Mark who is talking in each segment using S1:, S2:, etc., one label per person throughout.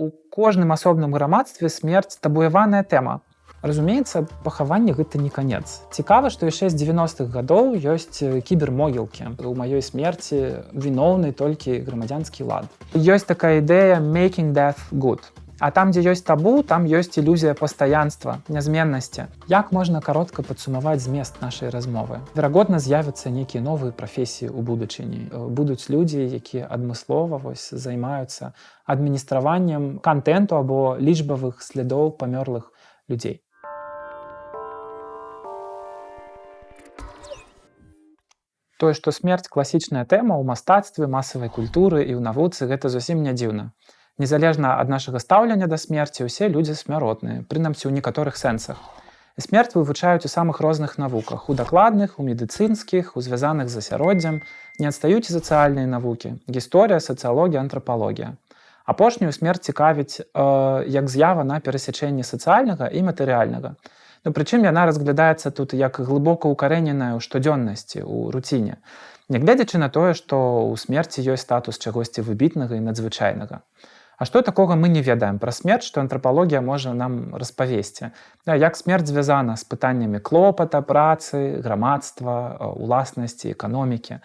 S1: У кожным асобным грамадстве смерць табуяваная тэма. Разумеецца, пахаванне гэта не канец. Цікава, што яшчэ з 90-х гадоў ёсць кібермогілкі. У маёй смерці віноўны толькі грамадзянскі лад. Ёсць такая ідэя «making death good». А там, дзе ёсць табу, там ёсць ілюзія пастаянства, нязменнасці. Як можна каротка падсумаваць змест нашай размовы? Верагодна, з'явяцца нейкія новыя прафесіі ў будучыні. Будуць людзі, якія адмыслова займаюцца адміністраваннем кантэнту або лічбавых слядоў памёрлых людзей. Тое, што смерць класічная тэма ў мастацтве, масавай культуры і ў навуцы, гэта зусім не дзіўна. Незалежна ад нашага стаўлення да смерці, усе людзі смяротныя, прынамсі ў некаторых сэнсах. І смерць вывучаюць у самых розных навуках, у дакладных, у медыцынскіх, у звязаных з асяроддзем, не адстаюць і сацыяльныя навукі, гісторыя, сацыялогія, антрапалогія. Апошнюю смерць цікавіць як з'ява на перасячэнні сацыяльнага і матэрыяльнага. Прычым яна разглядаецца тут як глыбока укарэненая ў штодзённасці, у руціне, нягледзячы на тое, што ў смерці ёсць статус чагосьці выбітнага і надзвычайнага. А што такога мы не ведаем пра смерць, што антрапалогія можа нам распавесці? Як смерць звязана з пытаннямі клопата, працы, грамадства, уласнасці, эканомікі?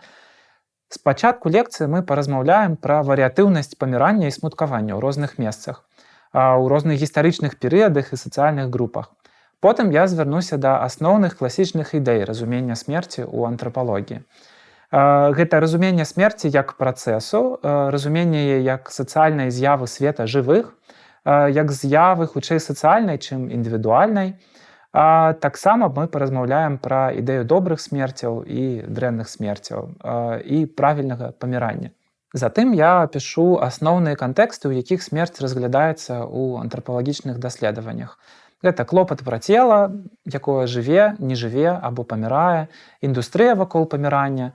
S1: Спачатку лекцыі мы паразмаўляем пра варыятыўнасць памірання і смуткавання ў розных месцах, у розных гістарычных перыядах і сацыяльных групах. Потым я звярнуся да асноўных класічных ідэй разумення смерці ў антрапалогіі. Гэта разуменне смерці як працэсу, разуменне яе як сацыяльнай з'явы света жывых, як з'явы хутчэй сацыяльнай, чым індывідуальнай. Таксама мы паразмаўляем пра ідэю добрых смерцяў і дрэнных смерцяў і правільнага памірання. Затым я апішу асноўныя кантэксты, у якіх смерць разглядаецца ў антрапалагічных даследаваннях. Гэта клопат пра цела, якое жыве, не жыве або памірае, індустрыя вакол памірання,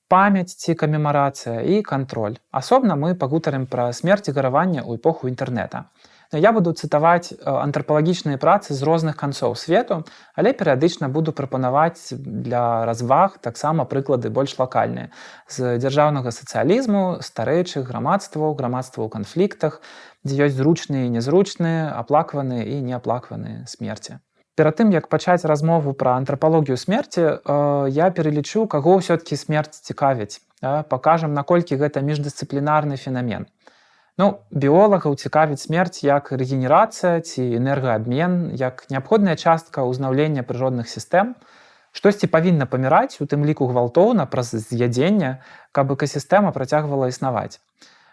S1: памяць ці камемарацыя і кантроль. Асобна мы пагутарым пра смерць і гараванне ў эпоху інтэрнэта. Я буду цытаваць антрапалагічныя працы з розных канцоў свету, але перыядычна буду прапанаваць для разваг таксама прыклады больш лакальныя з дзяржаўнага сацыялізму, старэйшых грамадстваў, грамадстваў у канфліктах, дзе ёсць зручныя і нязручныя, аплакваныя і неаплакваныя смерці. Перад тым, як пачаць размову пра антрапалогію смерці, я пералічу, каго ўсё-ткі смерць цікавіць. Пакажам, наколькі гэта міждысцыплінарны фенамен. Біолагаў цікавіць смерць як рэгенерацыя ці энергаабмен, як неабходная частка ўзнаўлення прыродных сістэм. Штосьці павінна паміраць, у тым ліку гвалтоўна, праз з'ядзенне, каб экасістэма працягвала існаваць.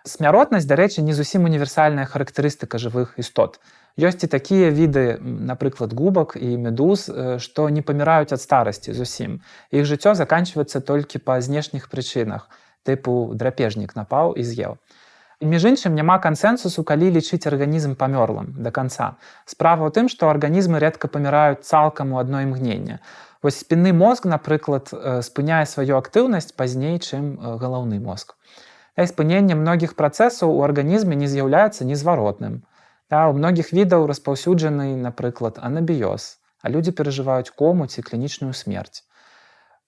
S1: Смяротнасць, дарэчы, не зусім універсальная характарыстыка жывых істот. Ёсць і такія віды, напрыклад, губак і медуз, што не паміраюць ад старасці зусім. Іх жыццё заканчваецца толькі па знешніх прычынах, тыпу драпежнік напаў і з'еў. Між іншым, няма кансэнсусу, калі лічыць арганізм памёрлым да канца. Справа ў тым, што арганізмы рэдка паміраюць цалкам у адно імгненне. Вось спінны мозг, напрыклад, спыняе сваю актыўнасць пазней, чым галаўны мозг. Спыненне многіх працэсаў у арганізме не з'яўляецца незваротным. У многіх відаў распаўсюджаны, напрыклад, анабіёз, а людзі перажываюць кому ці клінічную смерць.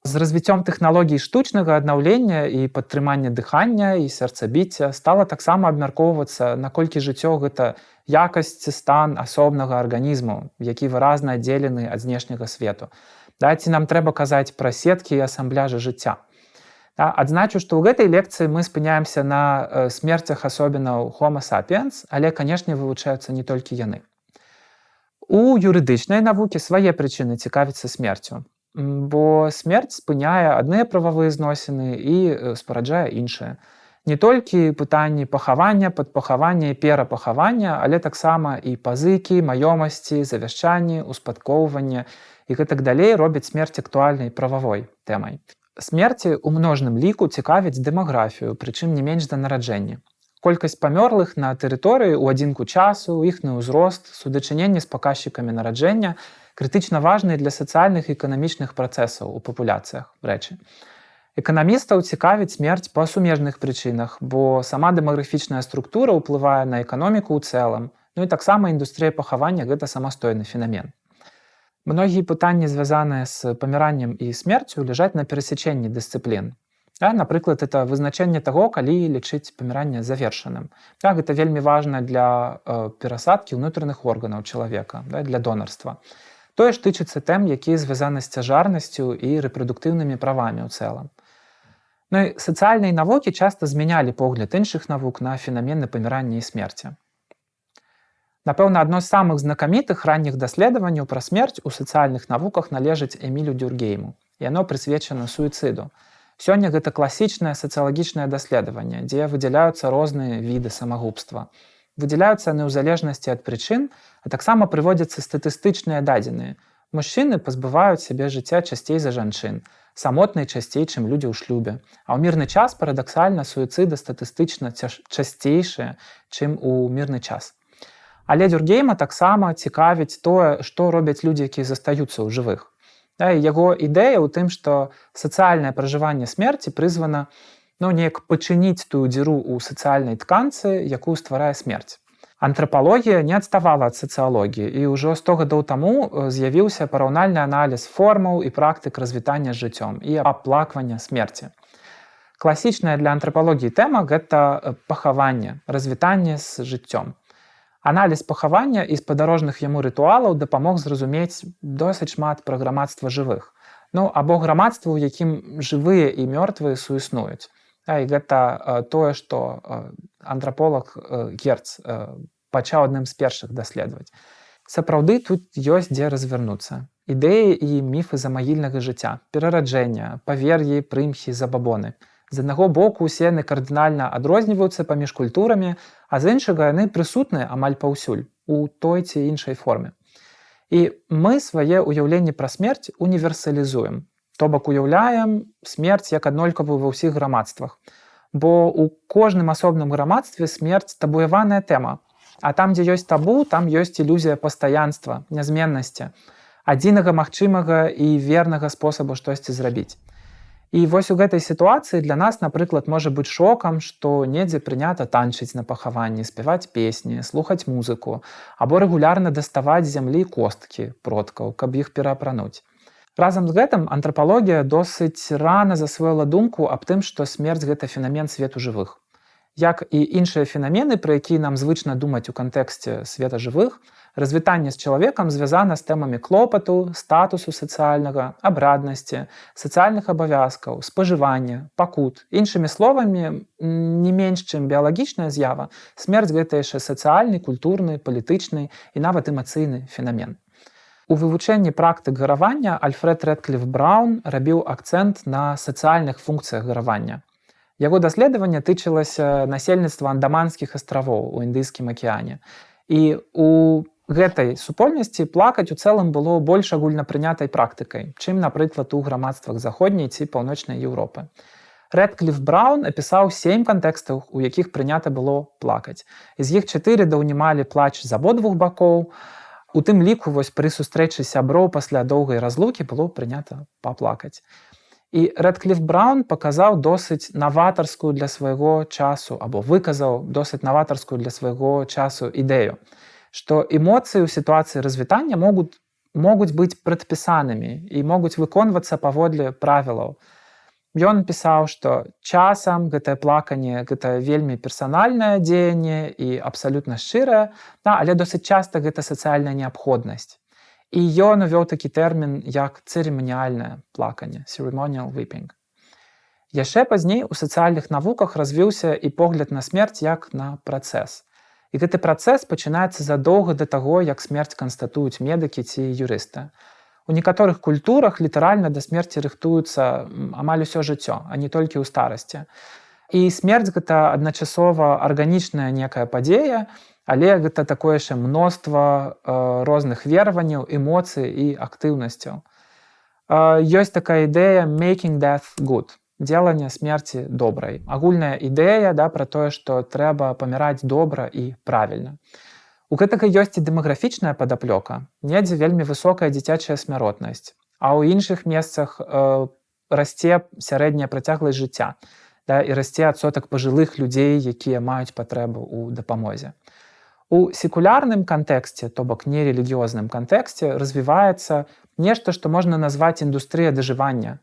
S1: З развіццём тэхналогій штучнага аднаўлення і падтрымання дыхання і сэрцабіцця стала таксама абмяркоўвацца, наколькі жыццё гэта якасць, стан асобнага арганізму, які выразна аддзелены ад знешняга свету. Ці нам трэба казаць пра сеткі і асамбляжы жыцця. Адзначу, што ў гэтай лекцыі мы спыняемся на смерцях асобінаў Homo sapiens, але, канешне, вывучаюцца не толькі яны. У юрыдычнай навукі свае прычыны цікавіцца смерцю, бо смерць спыняе адныя прававыя зносіны і спараджае іншыя. Не толькі пытанні пахавання, падпахавання і перапахавання, але таксама і пазыкі, маёмасці, завяшчанні, успадкоўвання і гэтак далей робяць смерць актуальнай прававой тэмай. Смерці ў множным ліку цікавіць дэмаграфію, прычым не менш за нараджэнне. Колькасць памёрлых на тэрыторыі ў адзінку часу, іхны ўзрост, судачыненне з паказчыкамі нараджэння крытычна важныя для сацыяльных і эканамічных працэсаў у папуляцыях рэчы. Эканамістаў цікавіць смерць па сумежных прычынах, бо сама дэмаграфічная структура ўплывае на эканоміку ў цэлым, і таксама індустрыя пахавання гэта самастойны фенамен. Многія пытанні, звязаныя з паміраннем і смерцю, ляжаць на перасячэнні дысцыплін. Напрыклад, это вызначэнне таго, калі лічыць паміранне завершаным. Гэта вельмі важна для перасадкі ўнутраных органаў чалавека, для донарства. Тое ж тычыцца тэм, якія звязаны з цяжарнасцю і рэпрадуктыўнымі правамі ў цэлым. Ну і сацыяльныя навукі часта змянялі погляд іншых навук на фенамены памірання і смерці. Напэўна, адно з самых знакамітых ранніх даследаванняў пра смерць у сацыяльных навуках належыць Эмілю Дюргейму. Яно прысвечана суіцыду. Сёння гэта класічнае сацыялагічнае даследаванне, дзе выдзяляюцца розныя віды самагубства. Выдзяляюцца яны ў залежнасці ад прычын, а таксама прыводзяцца статыстычныя дадзеныя. Мужчыны пазбываюць сябе жыцця часцей за жанчын, самотныя часцей, чым людзі ў шлюбе. А ў мірны час парадаксальна суіцыды статыстычна часцейшыя, чым у мірны час. Але Дюргейма таксама цікавіць тое, што робяць людзі, якія застаюцца ў жывых. Яго ідэя ў тым, што сацыяльнае пражыванне смерці прызвана неяк пачыніць тую дзіру ў сацыяльнай тканцы, якую стварае смерць. Антрапалогія не адставала ад сацыялогіі, і ўжо 100 гадоў таму з'явіўся параўнальны аналіз формаў і практык развітання з жыццём і аплаквання смерці. Класічная для антрапалогіі тэма – гэта пахаванне, развітанне з жыццём. Аналіз пахавання і спадарожных яму рытуалаў дапамог зразумець досыць шмат пра грамадства жывых. Або грамадства, у якім жывыя і мёртвыя суіснуюць. І гэта тое, што антраполаг Герц пачаў адным з першых даследаваць. Сапраўды тут ёсць дзе развярнуцца. Ідэі і міфы замагільнага жыцця, перараджэння, павер'і, прымхі, забабоны. З аднаго боку, усе яны кардынальна адрозніваюцца паміж культурамі, а з іншага яны прысутныя амаль паўсюль, у той ці іншай форме. І мы свае ўяўленні пра смерць універсалізуем, то бок уяўляем смерць як аднолькавую ва ўсіх грамадствах. Бо ў кожным асобным грамадстве смерць табуяваная тэма, а там, дзе ёсць табу, там ёсць ілюзія пастаянства, нязменнасці, адзінага магчымага і вернага спосабу штосьці зрабіць. І вось у гэтай сітуацыі для нас, напрыклад, можа быць шокам, што недзе прынята танчыць на пахаванні, спяваць песні, слухаць музыку, або рэгулярна даставаць з зямлі косткі продкаў, каб іх пераапрануць. Разам з гэтым антрапалогія досыць рана засвоіла думку аб тым, што смерць – гэта фенамен свету жывых. Як і іншыя фенамены, пра якія нам звычна думаць у кантэксце света жывых, развітанне з чалавекам звязана з тэмамі клопату, статусу сацыяльнага, абраднасці, сацыяльных абавязкаў, спажывання, пакут. Іншымі словамі, не менш, чым біялагічная з'ява, смерць – гэта яшчэ сацыяльны, культурны, палітычны і нават эмацыйны фенамен. У вывучэнні практык гаравання Альфрэд Рэдкліф Браўн рабіў акцэнт на сацыяльных функцыях гаравання. Яго даследаванне тычылася насельніцтва Андаманскіх астравоў у Індыйскім акіяне. І у гэтай супольнасці плакаць у цэлым было больш агульнапрынятай практыкай, чым, напрыклад, у грамадствах заходняй ці паўночнай Еўропы. Рэдкліф Браўн апісаў 7 кантэкстаў, у якіх прынята было плакаць. З іх 4 даўнімалі плач з абодвух бакоў. У тым ліку пры сустрэчы сяброў пасля доўгай разлукі было прынята паплакаць. І Рэдкліф Браўн паказаў досыць наватарскую для свайго часу, або выказаў досыць наватарскую для свайго часу ідэю, што эмоцыі ў сітуацыі развітання могуць быць прадпісанымі і могуць выконвацца паводле правілаў. Ён пісаў, што часам гэтае плаканне – гэта вельмі персанальнае дзеянне і абсалютна шчырае, але досыць часта гэта сацыяльная неабходнасць. І ён увёў такі тэрмін, як цырыманіяльнае плаканне, ceremonial weeping. Яшчэ пазней у сацыяльных навуках развіўся і погляд на смерць як на працэс. І гэты працэс пачынаецца задоўга да таго, як смерць канстатуюць медыкі ці юрысты. У некаторых культурах літаральна да смерці рыхтуюцца амаль усё жыццё, а не толькі ў старасці. І смерць – гэта адначасова арганічная некая падзея, але гэта такое яшчэ мноства розных вераванняў, эмоцый і актыўнасцяў. Ёсць такая ідэя «making death good» – дзеланне смерці добрай. Агульная ідэя пра тое, што трэба паміраць добра і правільна. У гэтага ёсць і дэмаграфічная падаплёка. Недзе вельмі высокая дзіцячая смяротнасць, а ў іншых месцах расце сярэдняя працягласць жыцця, і расце адсотак пажылых людзей, якія маюць патрэбу ў дапамозе. У секулярным кантэксце, то бок нерэлігіёзным кантэксце, развіваецца нешта, што можна назваць індустрыя дажывання.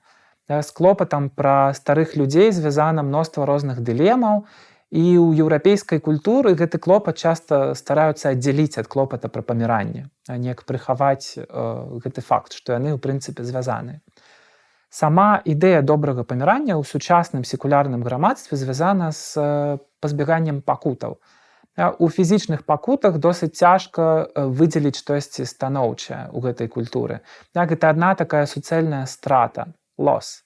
S1: З клопатам пра старых людзей звязана мноства розных дылемаў, і ў еўрапейскай культуры гэты клопат часта стараюцца аддзяліць ад клопата пра паміранне, неяк прыхаваць гэты факт, што яны ў прынцыпе звязаны. Сама ідэя добрага памірання ў сучасным секулярным грамадстве звязана з пазбяганнем пакутаў. У фізічных пакутах досыць цяжка выдзеліць штосьці станоўчае ў гэтай культуры. Гэта адна такая суцэльная страта, лос.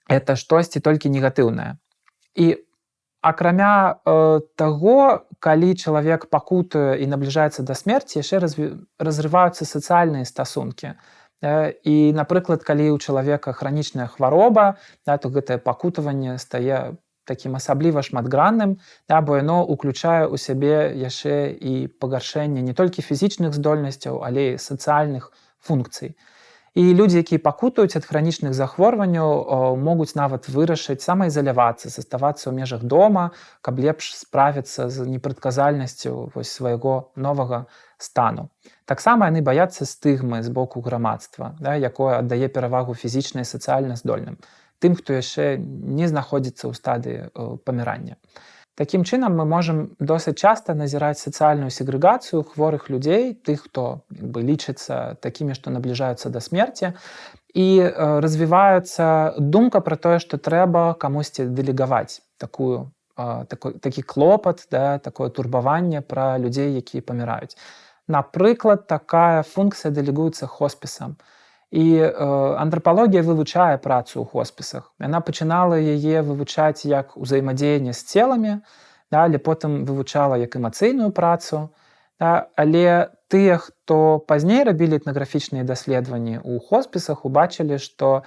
S1: Это штосьці толькі негатыўнае. І акрамя таго, калі чалавек пакутуе і набліжаецца да смерці, яшчэ разрываюцца сацыяльныя стасункі. І, напрыклад, калі ў чалавека хранічная хвароба, то гэтае пакутаванне стае такім асабліва шматгранным, бо яно ўключае ў сябе яшчэ і пагаршэнне не толькі фізічных здольнасцяў, але і сацыяльных функцый. І людзі, якія пакутаюць ад хранічных захворванняў, могуць нават вырашыць самаізалявацца, заставацца ў межах дома, каб лепш справіцца з непрадказальнасцю свайго новага стану. Таксама яны баяцца стыгмы з боку грамадства, якое аддае перавагу фізічна і сацыяльна здольным, тым, хто яшчэ не знаходзіцца ў стадыі памірання. Такім чынам мы можам досыць часта назіраць сацыяльную сегрэгацыю хворых людзей, тых, хто лічыцца такімі, што набліжаюцца да смерці, і развіваецца думка пра тое, што трэба камусьці дэлегаваць такі клопат, такое турбаванне пра людзей, якія паміраюць. Напрыклад, такая функцыя дэлегуецца хоспісам. І антрапалогія вывучае працу ў хоспісах. Яна пачынала яе вывучаць як узаемадзеянне з целамі, але потым вывучала як эмацыйную працу. Але тыя, хто пазней рабілі этнаграфічныя даследаванні ў хоспісах, убачылі, што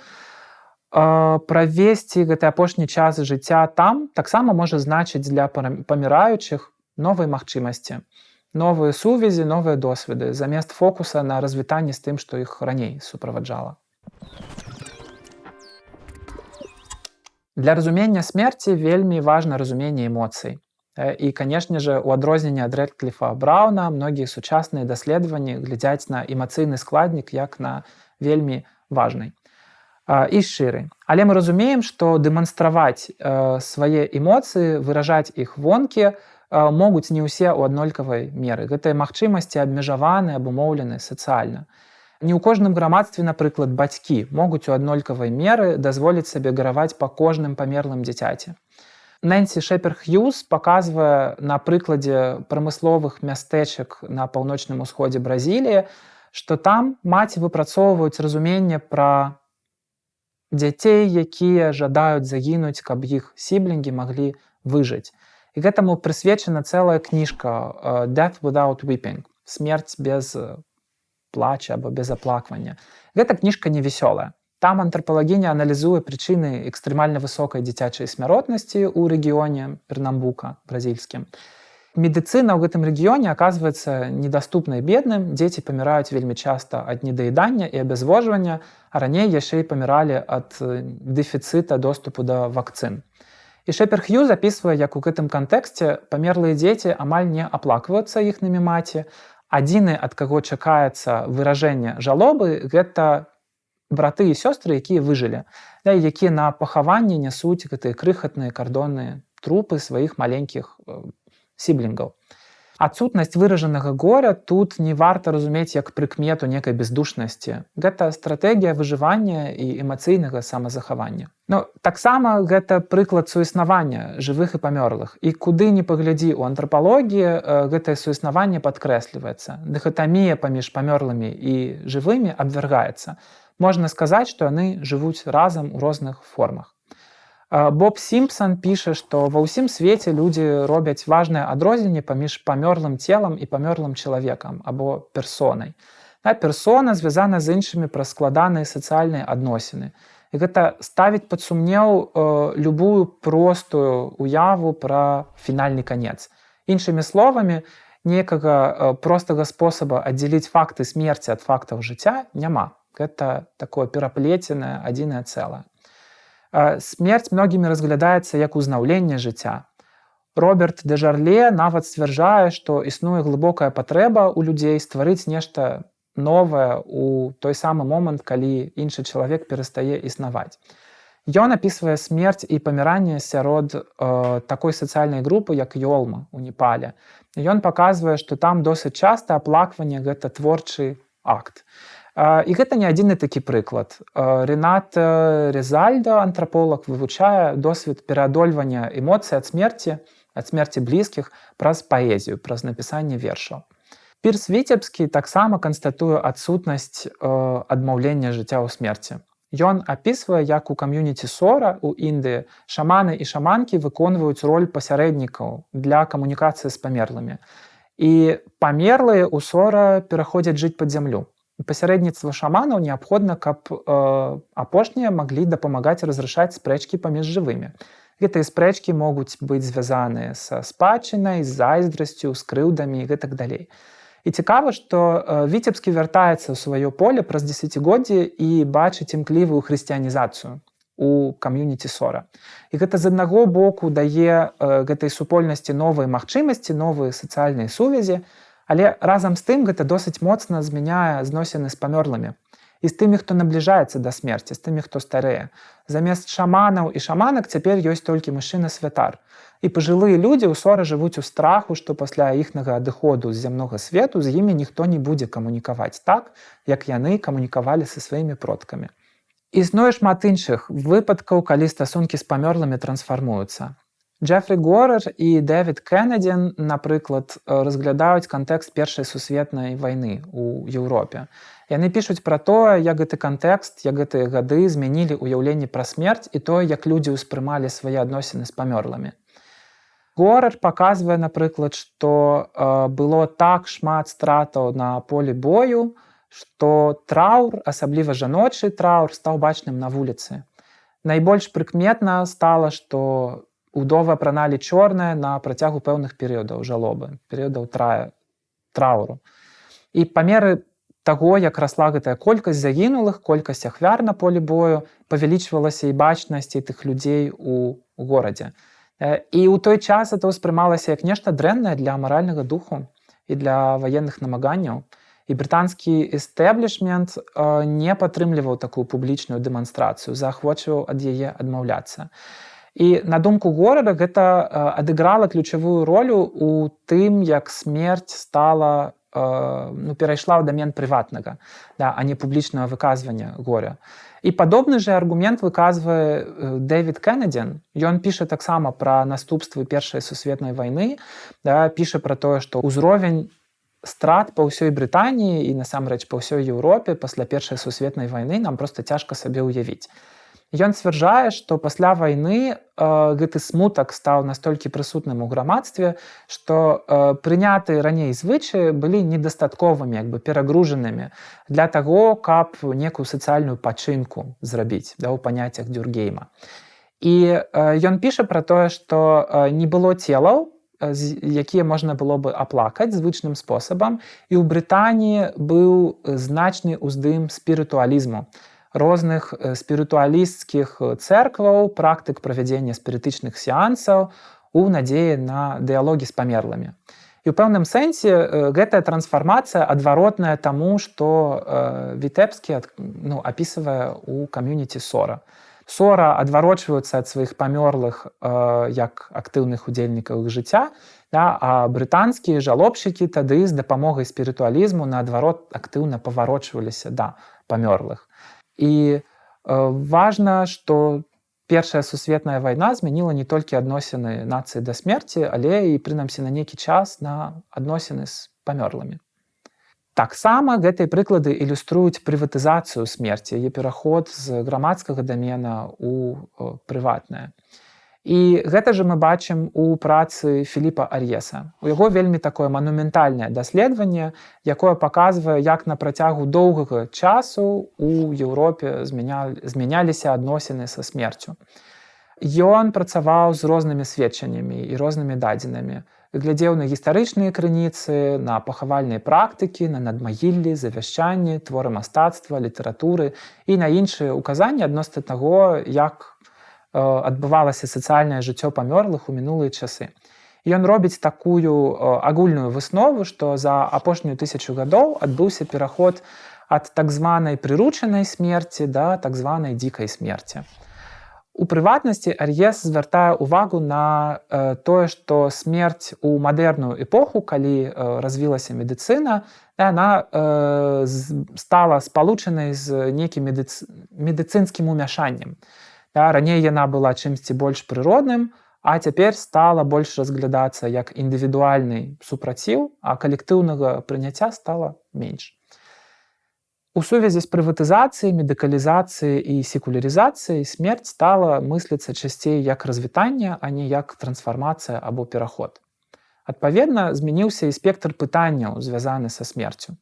S1: правесці гэты апошні час жыцця там таксама можа значыць для паміраючых новыя магчымасці, новыя сувязі, новыя досведы, замест фокуса на развітанні з тым, што іх раней суправаджала. Для разумення смерці вельмі важна разуменне эмоцый. І, канешне же, у адрозненне ад Рэдкліфа Брауна, многія сучасныя даследаванні глядзяць на эмацыйны складнік як на вельмі важны і шчыры. Але мы разумеем, што дэманстраваць свае эмоцыі, выражаць іх вонкі могуць не ўсе ў аднолькавай меры. Гэтыя магчымасці абмежаваны, абумоўлены сацыяльна. Не ў кожным грамадстве, напрыклад, бацькі могуць у аднолькавай меры дазволіць сабе гараваць па кожным памерлым дзіцяці. Нэнсі Шэпер-Хьюз паказвае на прыкладзе прамысловых мястэчак на паўночным усходзе Бразіліі, што там маці выпрацоўваюць разуменне пра дзяцей, якія жадаюць загінуць, каб іх сіблінгі маглі выжыць. І гэтаму прысвечана цэлая кніжка «Death Without Weeping» – «Смерць без плача» або без аплаквання. Гэта кніжка невесёлая. Там антрапалагіня аналізуе прычыны экстрэмальна высокай дзіцячай смяротнасці ў рэгіёне Пернамбука, бразільскім. Медыцына ў гэтым рэгіёне аказваецца недаступнай бедным, дзеці паміраюць вельмі часта ад недаедання і абязвожвання, а раней яшчэ і паміралі ад дэфіцыта доступу да вакцын. І Шэпер-Хьюз запісвае, як у гэтым кантэксце памерлыя дзеці амаль не аплакваюцца іхнымі маці. Адзіны, ад каго чакаецца выражэнне жалобы, гэта браты і сёстры, якія выжылі, якія на пахаванні нясуць гэтыя крыхатныя кардонныя трупы сваіх маленькіх сіблінгаў. Адсутнасць выражанага горя тут не варта разумець як прыкмету некай бездушнасці. Гэта стратэгія выжывання і эмацыйнага самазахавання. Таксама гэта прыклад суіснавання жывых і памёрлых. І куды ні паглядзі ў антрапалогіі, гэтае суіснаванне падкрэсліваецца. Дыхатамія паміж памёрлымі і жывымі абвяргаецца. Можна сказаць, што яны жывуць разам у розных формах. Боб Сімпсан піша, што ва ўсім свеце людзі робяць важнае адрозненне паміж памёрлым целам і памёрлым чалавекам або персонай. Персона звязана з іншымі праз складаныя сацыяльныя адносіны. І гэта ставіць пад сумнеў любую простую уяву пра фінальны канец. Іншымі словамі, некага простага спосаба аддзяліць факты смерці ад фактаў жыцця няма. Гэта такое пераплеценае адзінае цэлае. Смерць многімі разглядаецца як узнаўленне жыцця. Роберт Дежарле нават сцвярджае, што існуе глыбокая патрэба ў людзей стварыць нешта новае ў той самы момант, калі іншы чалавек перастае існаваць. Ён апісвае смерць і паміранне сярод такой сацыяльнай групы, як Йолма ў Непале. Ён паказвае, што там досыць часта аплакванне гэта творчы акт. І гэта не адзіны такі прыклад. Ренат Резальда, антраполаг, вывучае досвед пераадольвання эмоцый ад смерці блізкіх праз паэзію, праз напісанне вершаў. Пірс Віцебскі таксама канстатуе адсутнасць адмаўлення жыцця ў смерці. Ён апісвае, як у кам'юніці Сора ў Індыі шаманы і шаманкі выконваюць роль пасярэднікаў для камунікацыі з памерлымі. І памерлыя ў Сора пераходзяць жыць пад зямлю. Пасярэдніцтва шаманаў неабходна, каб апошнія маглі дапамагаць разрашаць спрэчкі паміж жывымі. Гэтыя спрэчкі могуць быць звязаныя са спадчынай, з зайздрасцю, з крыўдамі і гэтак далей. І цікава, што Віцебскі вяртаецца ў сваё поле праз дзесяцігоддзе і бачыць імклівую хрысціянізацыю у кам'юніці Сора. І гэта з аднаго боку дае гэтай супольнасці новыя магчымасці, новыя сацыяльныя сувязі, але разам з тым гэта досыць моцна змяняе зносіны з памёрлымі. І з тымі, хто набліжаецца да смерці, з тымі, хто старэе. Замест шаманаў і шаманак цяпер ёсць толькі мужчына-святар. І пажылыя людзі ў Сора жывуць у страху, што пасля іхнага адыходу з зямнога свету з імі ніхто не будзе камунікаваць так, як яны камунікавалі са сваімі продкамі. Існуе шмат іншых выпадкаў, калі стасункі з памёрлымі трансфармуюцца. Джефрі Горер і Дэвід Кеннедзі, напрыклад, разглядаюць кантэкст Першай сусветнай вайны ў Еўропе. Яны пішуць пра тое, як гэты кантэкст, як гэтыя гады змянілі ўяўленне пра смерць і тое, як людзі ўспрымалі свае адносіны з памёрлымі. Горер паказвае, напрыклад, што было так шмат стратаў на полі бою, што траур, асабліва жаночы траур, стаў бачным на вуліцы. Найбольш прыкметна стала, што удовы апраналі чорнае на працягу пэўных перыядаў жалобы, перыядаў трауру. І па меры таго, як расла гэтая колькасць загінулых, колькасць ахвяр на полі бою, павялічвалася і бачнасць тых людзей у горадзе. І ў той час это ўспрымалася як нешта дрэннае для маральнага духу і для ваенных намаганняў. І брытанскі эстэблішмент не падтрымліваў такую публічную дэманстрацыю, заахвочваў ад яе адмаўляцца. І на думку Горера гэта адыграла ключавую ролю ў тым, як смерць стала, перайшла ў дамен прыватнага, а не публічнага выказвання горя. І падобны же аргумент выказвае Дэвід Кеннедзі. Ён піша таксама пра наступствы Першай сусветнай вайны, піша пра тое, што ўзровень страт па ўсёй Брытаніі і насамрэч па ўсёй Еўропе пасля Першай сусветнай вайны нам проста цяжка сабе ўявіць. Ён сцвярджае, што пасля вайны гэты смутак стаў настолькі прысутным у грамадстве, што прынятыя раней звычаі былі недастатковымі, перагружанымі для таго, каб некую сацыяльную пачынку зрабіць ў паняццях Дюргейма. І ён піша пра тое, што не было целаў, якія можна было бы аплакаць звычным спосабам, і ў Брытаніі быў значны ўздым спірытуалізму, розных спірытуалісцкіх цэркваў, практык правядзення спірытычных сеансаў у надзеі на дыялогі з памерлымі. І ў пэўным сэнсе гэтая трансфармацыя адваротная таму, што Віцебскі апісвае ў кам'юніці Сора. Сора адварочваюцца ад сваіх памёрлых як актыўных удзельнікаў іх жыцця, а брытанскія жалобшчыкі тады з дапамогай спірытуалізму наадварот актыўна паварочваліся да памёрлых. І важна, што Першая сусветная вайна змяніла не толькі адносіны нацыі да смерці, але і, прынамсі, на нейкі час на адносіны з памёрлымі. Таксама гэтыя прыклады ілюструюць прыватызацыю смерці, яе пераход з грамадскага дамена ў прыватнае. І гэта же мы бачым у працы Філіпа Ар'еса. У яго вельмі такое манументальнае даследаванне, якое паказвае, як на працягу доўгага часу у Еўропе змяняліся адносіны са смерцю. Ён працаваў з рознымі сведчаннямі і рознымі дадзенымі. Глядзеў на гістарычныя крыніцы, на пахавальныя практыкі, на надмагіллі, завяшчанні, творы мастацтва, літаратуры і на іншыя ўказанні адносна таго, як адбывалася сацыяльнае жыццё памёрлых у мінулыя часы. Ён робіць такую агульную выснову, што за апошнюю 1000 гадоў адбыўся пераход ад так званай прыручанай смерці да так званай дзікай смерці. У прыватнасці Ар'ес звяртае ўвагу на тое, што смерць у мадэрную эпоху, калі развілася медыцына, яна стала спалучанай з нейкім медыцынскім умяшаннем. Раней яна была чымсьці больш прыродным, а цяпер стала больш разглядацца як індывідуальны супраціў, а калектыўнага прыняцця стала менш. У сувязі з прыватызацыяй, медыкалізацыяй і секулярызацыяй смерць стала мысліцца часцей як развітанне, а не як трансфармацыя або пераход. Адпаведна, змяніўся і спектр пытанняў, звязаны са смерцю.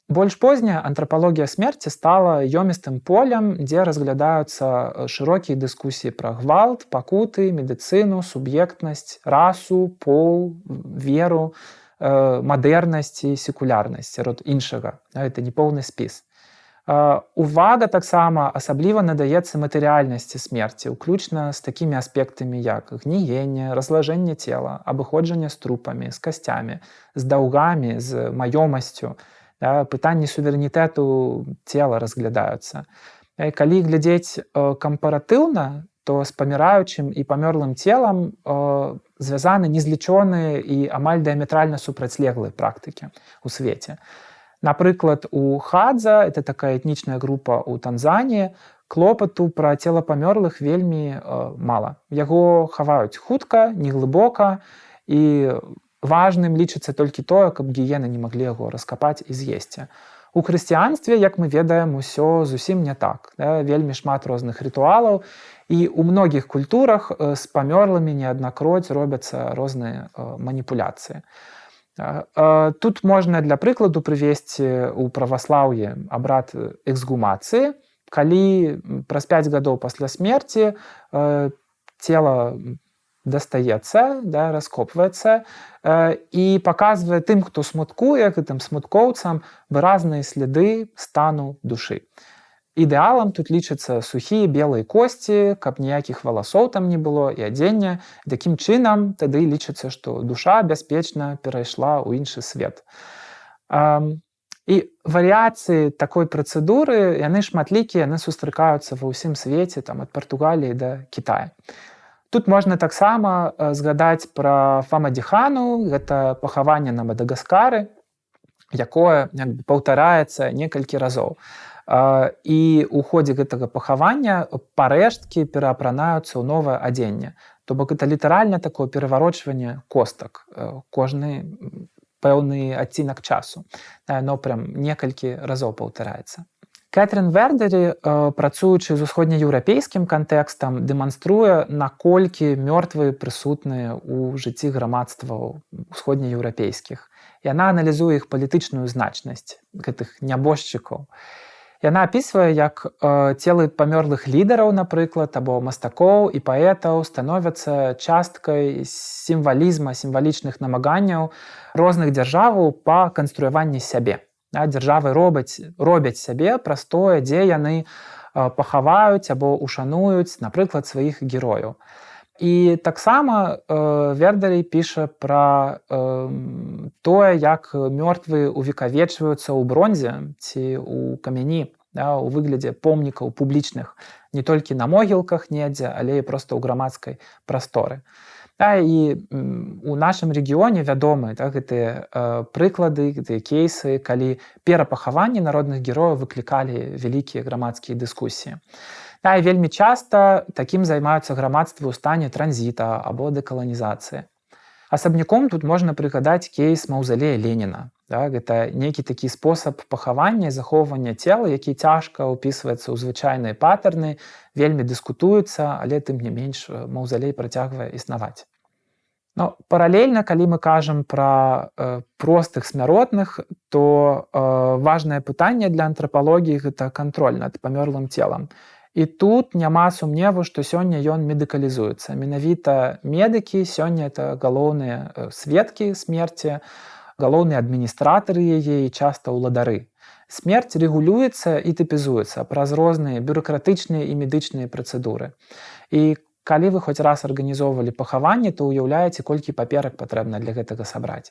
S1: Больш позняя антрапалогія смерці стала ёмістым полем, дзе разглядаюцца шырокія дыскусіі пра гвалт, пакуты, медыцыну, суб'ектнасць, расу, пол, веру, мадэрнасць і секулярнасць сярод іншага. Гэта не поўны спіс. Увага таксама асабліва надаецца матэрыяльнасці смерці, уключна з такімі аспектамі, як гніенне, разлажэнне цела, абыходжанне з трупамі, з касцямі, з даўгамі, з маёмасцю. Пытанні суверэнітэту цела разглядаюцца. Калі глядзець кампаратыўна, то з паміраючым і памёрлым целам звязаны незлічоныя і амаль дыаметральна супрацьлеглыя практыкі ў свеце. Напрыклад, у Хадза, это такая этнічная група ў Танзаніі, клопату пра цела памёрлых вельмі мала. Яго хаваюць хутка, неглыбока, і важным лічыцца толькі тое, каб гіены не маглі яго раскапаць і з'есці. У хрысціянстве, як мы ведаем, усё зусім не так. Вельмі шмат розных рытуалаў, і ў многіх культурах з памёрлымі неаднакроць робяцца розныя маніпуляцыі. Тут можна для прыкладу прывесці ў праваслаўі абрад эксгумацыі, калі праз 5 гадоў пасля смерці цела дастаецца, раскопваецца і паказвае тым, хто смуткуе, гэтым смуткоўцам выразныя сляды стану душы. Ідэалам тут лічацца сухія белыя косці, каб ніякіх валасоў там не было і адзення. Такім чынам тады лічыцца, што душа бяспечна перайшла ў іншы свет. І варыяцыі такой працэдуры, яны шматлікія, яны сустракаюцца ва ўсім свеце, там, ад Партугаліі да Кітая. Тут можна таксама згадаць пра Фамадзіхану, гэта пахаванне на Мадагаскары, якое паўтараецца некалькі разоў. І ў ходзе гэтага пахавання парэшткі пераапранаюцца ў новае адзенне. То бок гэта літаральна такое пераварочванне костак, кожны пэўны адцінак часу. Яно прям некалькі разоў паўтараецца. Кэтрын Вердері, працуючы з усходнееўрапейскім кантэкстам, дэманструе, наколькі мёртвыя прысутныя ў жыцці грамадстваў усходнееўрапейскіх. Яна аналізуе іх палітычную значнасць, гэтых нябожчыкаў. Яна апісвае, як целы памёрлых лідараў, напрыклад, або мастакоў і паэтаў становяцца часткай сімвалізма, сімвалічных намаганняў розных дзяржаваў па канструяванні сябе. Дзяржавы робяць сябе праз тое, дзе яны пахаваюць або ушануюць, напрыклад, сваіх герояў. І таксама Вердері піша пра тое, як мёртвыя увекавечваюцца ў бронзе ці ў камяні, у выглядзе помнікаў публічных, не толькі на могілках недзе, але і проста ў грамадскай прасторы. І у нашым рэгіёне вядомыя гэтыя прыклады, гэтыя кейсы, калі перапахаванні народных герояў выклікалі вялікія грамадскія дыскусіі. І вельмі часта такім займаюцца грамадствы ў стане транзіта або дэкаланізацыі. Асабняком тут можна прыгадаць кейс маўзалея Леніна. Гэта нейкі такі спосаб пахавання і захоўвання цела, які цяжка ўпісваецца ў звычайныя патэрны, вельмі дыскутуецца, але тым не менш маўзалей працягвае існаваць. Паралельна, калі мы кажам пра простых смяротных, то важнае пытанне для антрапалогіі – гэта кантроль над памёрлым целам. І тут няма сумневу, што сёння ён медыкалізуецца. Менавіта медыкі сёння это галоўныя сведкі смерці, галоўныя адміністратары яе і часта ўладары. Смерць рэгулюецца і тыпізуецца праз розныя бюракратычныя і медычныя працэдуры. І калі вы хоць раз арганізоўвалі пахаванне, то ўяўляеце, колькі паперак патрэбна для гэтага сабраць.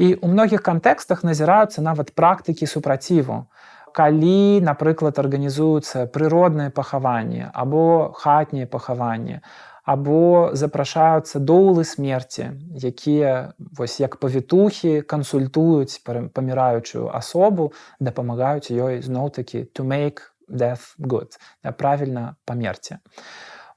S1: І ў многіх кантэкстах назіраюцца нават практыкі супраціву. Калі, напрыклад, арганізуюцца прыродныя пахаванні або хатнія пахаванні, або запрашаюцца доўлы смерці, якія вось як павітухі кансультуюць паміраючую асобу, дапамагаюць ёй зноў-такі to make death good, правільна памерці.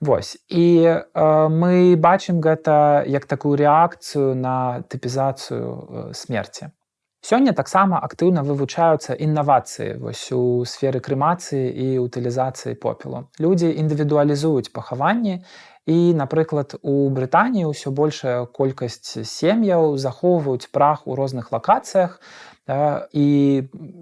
S1: Вось. І мы бачым гэта як такую рэакцыю на тыпізацыю смерці. Сёння таксама актыўна вывучаюцца інавацыі вось у сферы крэмацыі і утылізацыі попелу. Людзі індывідуалізуюць пахаванні і, напрыклад, у Брытаніі ўсё большая колькасць сем'яў захоўваюць прах у розных лакацыях, і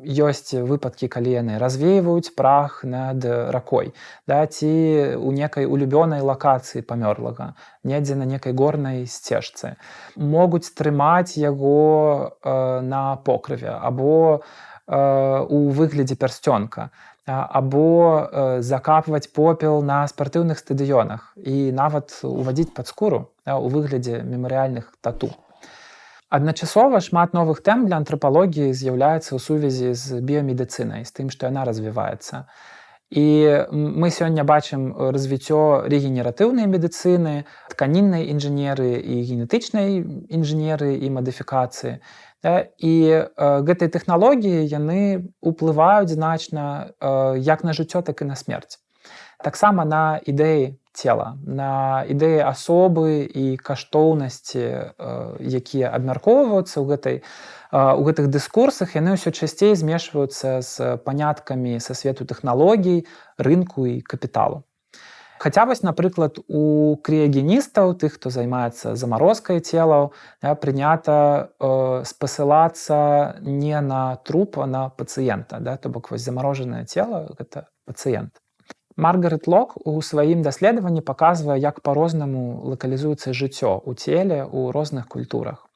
S1: ёсць выпадкі, калі яны развейваюць прах над ракой, ці ў некай улюбёнай лакацыі памёрлага, недзе на некай горнай сцежцы. Могуць трымаць яго на покрыве або у выглядзе пярсцёнка, або закапваць попел на спартыўных стадыёнах і нават увадзіць пад скуру у выглядзе мемарыяльных тату. Адначасова шмат новых тэм для антрапалогіі з'яўляецца ў сувязі з біямедыцынай, з тым, што яна развіваецца. І мы сёння бачым развіццё рэгенератыўнай медыцыны, тканіннай інжынерыі і генетычнай інжынерыі і мадыфікацыі. І гэтыя тэхналогіі яны ўплываюць значна як на жыццё, так і на смерць. Таксама на ідэі цела, на ідэі асобы і каштоўнасці, якія абмяркоўваюцца ў гэтых дыскурсах, яны ўсё часцей змешваюцца з паняткамі са свету тэхналогій, рынку і капіталу. Хаця вось, напрыклад, у крыягеністаў, тых, хто займаецца замарозкай целаў, прынята спасылацца не на труп, а на пацыента. То бок вось замарожанае цела – гэта пацыент. Маргарет Лок у сваім даследаванні паказвае, як па-рознаму лакалізуецца жыццё ў целе ў розных культурах.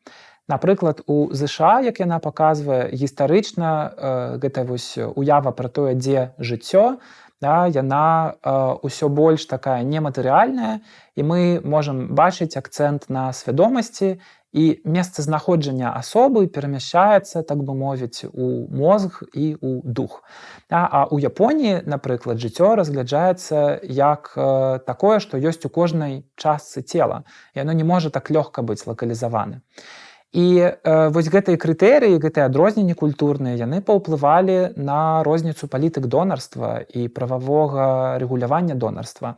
S1: Напрыклад, у ЗША, як яна паказвае, гістарычна гэта вось уява пра тое, дзе жыццё, яна ўсё больш такая нематэрыяльная, і мы можам бачыць акцэнт на свядомасці, і месцазнаходжанне асобы перамяшчаецца, так бы мовіць, у мозг і ў дух. А ў Японіі, напрыклад, жыццё разгляджаецца як такое, што ёсць у кожнай частцы цела, і яно не можа так лёгка быць лакалізаваны. І вось гэтыя крытэрыі, гэтыя адрозненні культурныя, яны паўплывалі на розніцу палітык донарства і прававога рэгулявання донарства.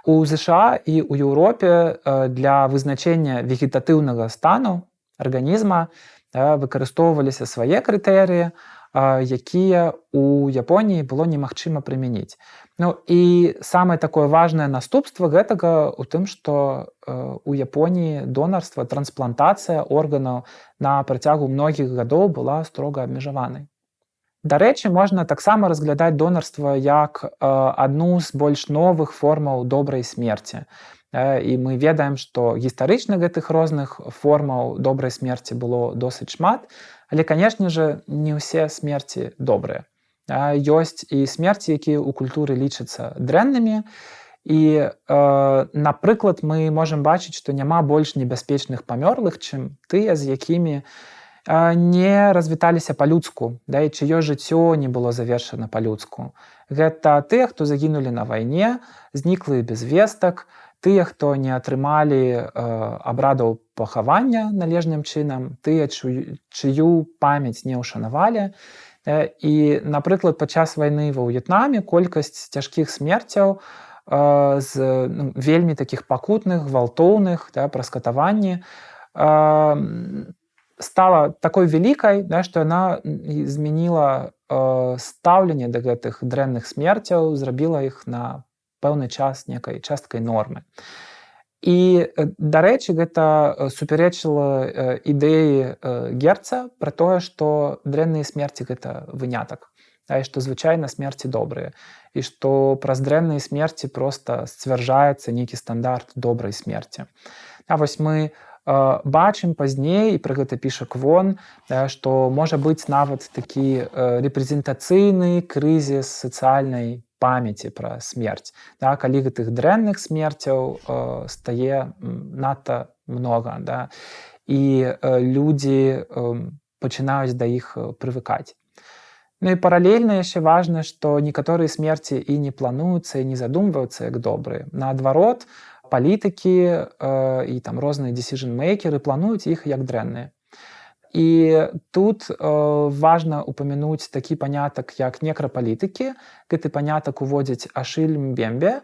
S1: У ЗША і ў Еўропе для вызначэння вегетатыўнага стану арганізма выкарыстоўваліся свае крытэрыі, якія у Японіі было немагчыма прымяніць. І самае такое важнае наступства гэтага ў тым, што у Японіі донарства, трансплантацыя органаў на працягу многіх гадоў была строга абмежаванай. Дарэчы, можна таксама разглядаць донарства як адну з больш новых формаў добрай смерці. І мы ведаем, што гістарычна гэтых розных формаў добрай смерці было досыць шмат, але, канешне ж, не ўсе смерці добрыя. Ёсць і смерці, якія ў культуры лічацца дрэннымі, і, напрыклад, мы можам бачыць, што няма больш небяспечных памёрлых, чым тыя, з якімі не развіталіся па-людску, і чыё жыццё не было завершана па-людску. Гэта тыя, хто загінулі на вайне, зніклыя без вестак, тыя, хто не атрымалі абрадаў пахавання належным чынам, тыя, чыю памяць не ўшанавалі. І, напрыклад, падчас вайны ва В'етнаме колькасць цяжкіх смерцяў з вельмі такіх пакутных, гвалтоўных, праз катаванні стала такой вялікай, што яна змяніла стаўленне да гэтых дрэнных смерцяў, зрабіла іх на пэўны час некай часткай нормы. І, дарэчы, гэта супярэчыла ідэі Герца пра тое, што дрэнныя смерці – гэта вынятак, і што звычайна смерці добрыя, і што праз дрэнныя смерці проста сцвярджаецца нейкі стандарт добрай смерці. А вось мы бачым пазней, і пра гэта піша Квон, што можа быць нават такі рэпрэзентацыйны крызіс сацыяльнай памяці пра смерць. Калі гэтых дрэнных смерцяў стае надта многа, і людзі пачынаюць да іх прывыкаць. Ну і паралельна яшчэ важна, што некаторыя смерці і не плануюцца, і не задумваюцца як добрыя. Наадварот, палітыкі і там розныя decision-makers плануюць іх як дрэнныя. І тут важна упамянуць такі панятак, як некрапалітыкі. Гэты панятак уводзіць Ашыль Мбембе.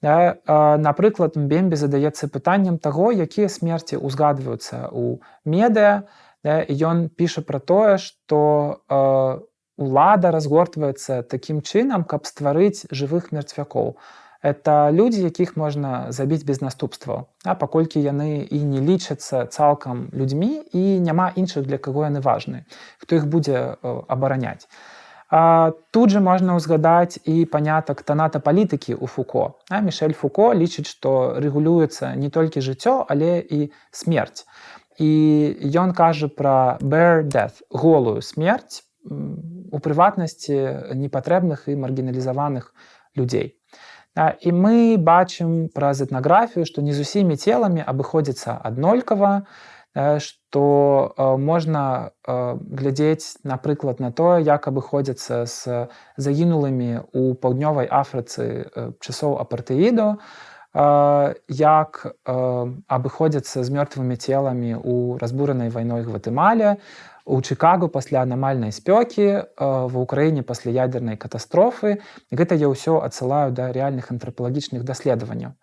S1: Напрыклад, Мбембе задаецца пытаннем таго, якія смерці ўзгадваюцца ў медыа. Ён піша пра тое, што улада разгортваецца такім чынам, каб стварыць жывых мертвякоў. Это людзі, якіх можна забіць без наступстваў, паколькі яны і не лічацца цалкам людзьмі і няма іншых, для каго яны важны, хто іх будзе абараняць. Тут жа можна ўзгадаць і панятак танатапалітыкі ў Фуко. Мішэль Фуко лічыць, што рэгулюецца не толькі жыццё, але і смерць. І ён кажа пра bare death, голую смерць, у прыватнасці непатрэбных і маргіналізаваных людзей. І мы бачым праз этнаграфію, што не з усімі целамі абыходзіцца аднолькава, што можна глядзець, напрыклад, на тое, як абыходзяцца з загінулымі ў паўднёвай Афрыцы часоў апартэіду, як абыходзяцца з мёртвымі целамі ў разбуранай вайной Гватэмале, у Чыкаго пасля анамальнай спёкі, ва ўкраіне пасля ядзернай катастрофы. Гэта я ўсё адсылаю да рэальных антрапалагічных даследаванняў.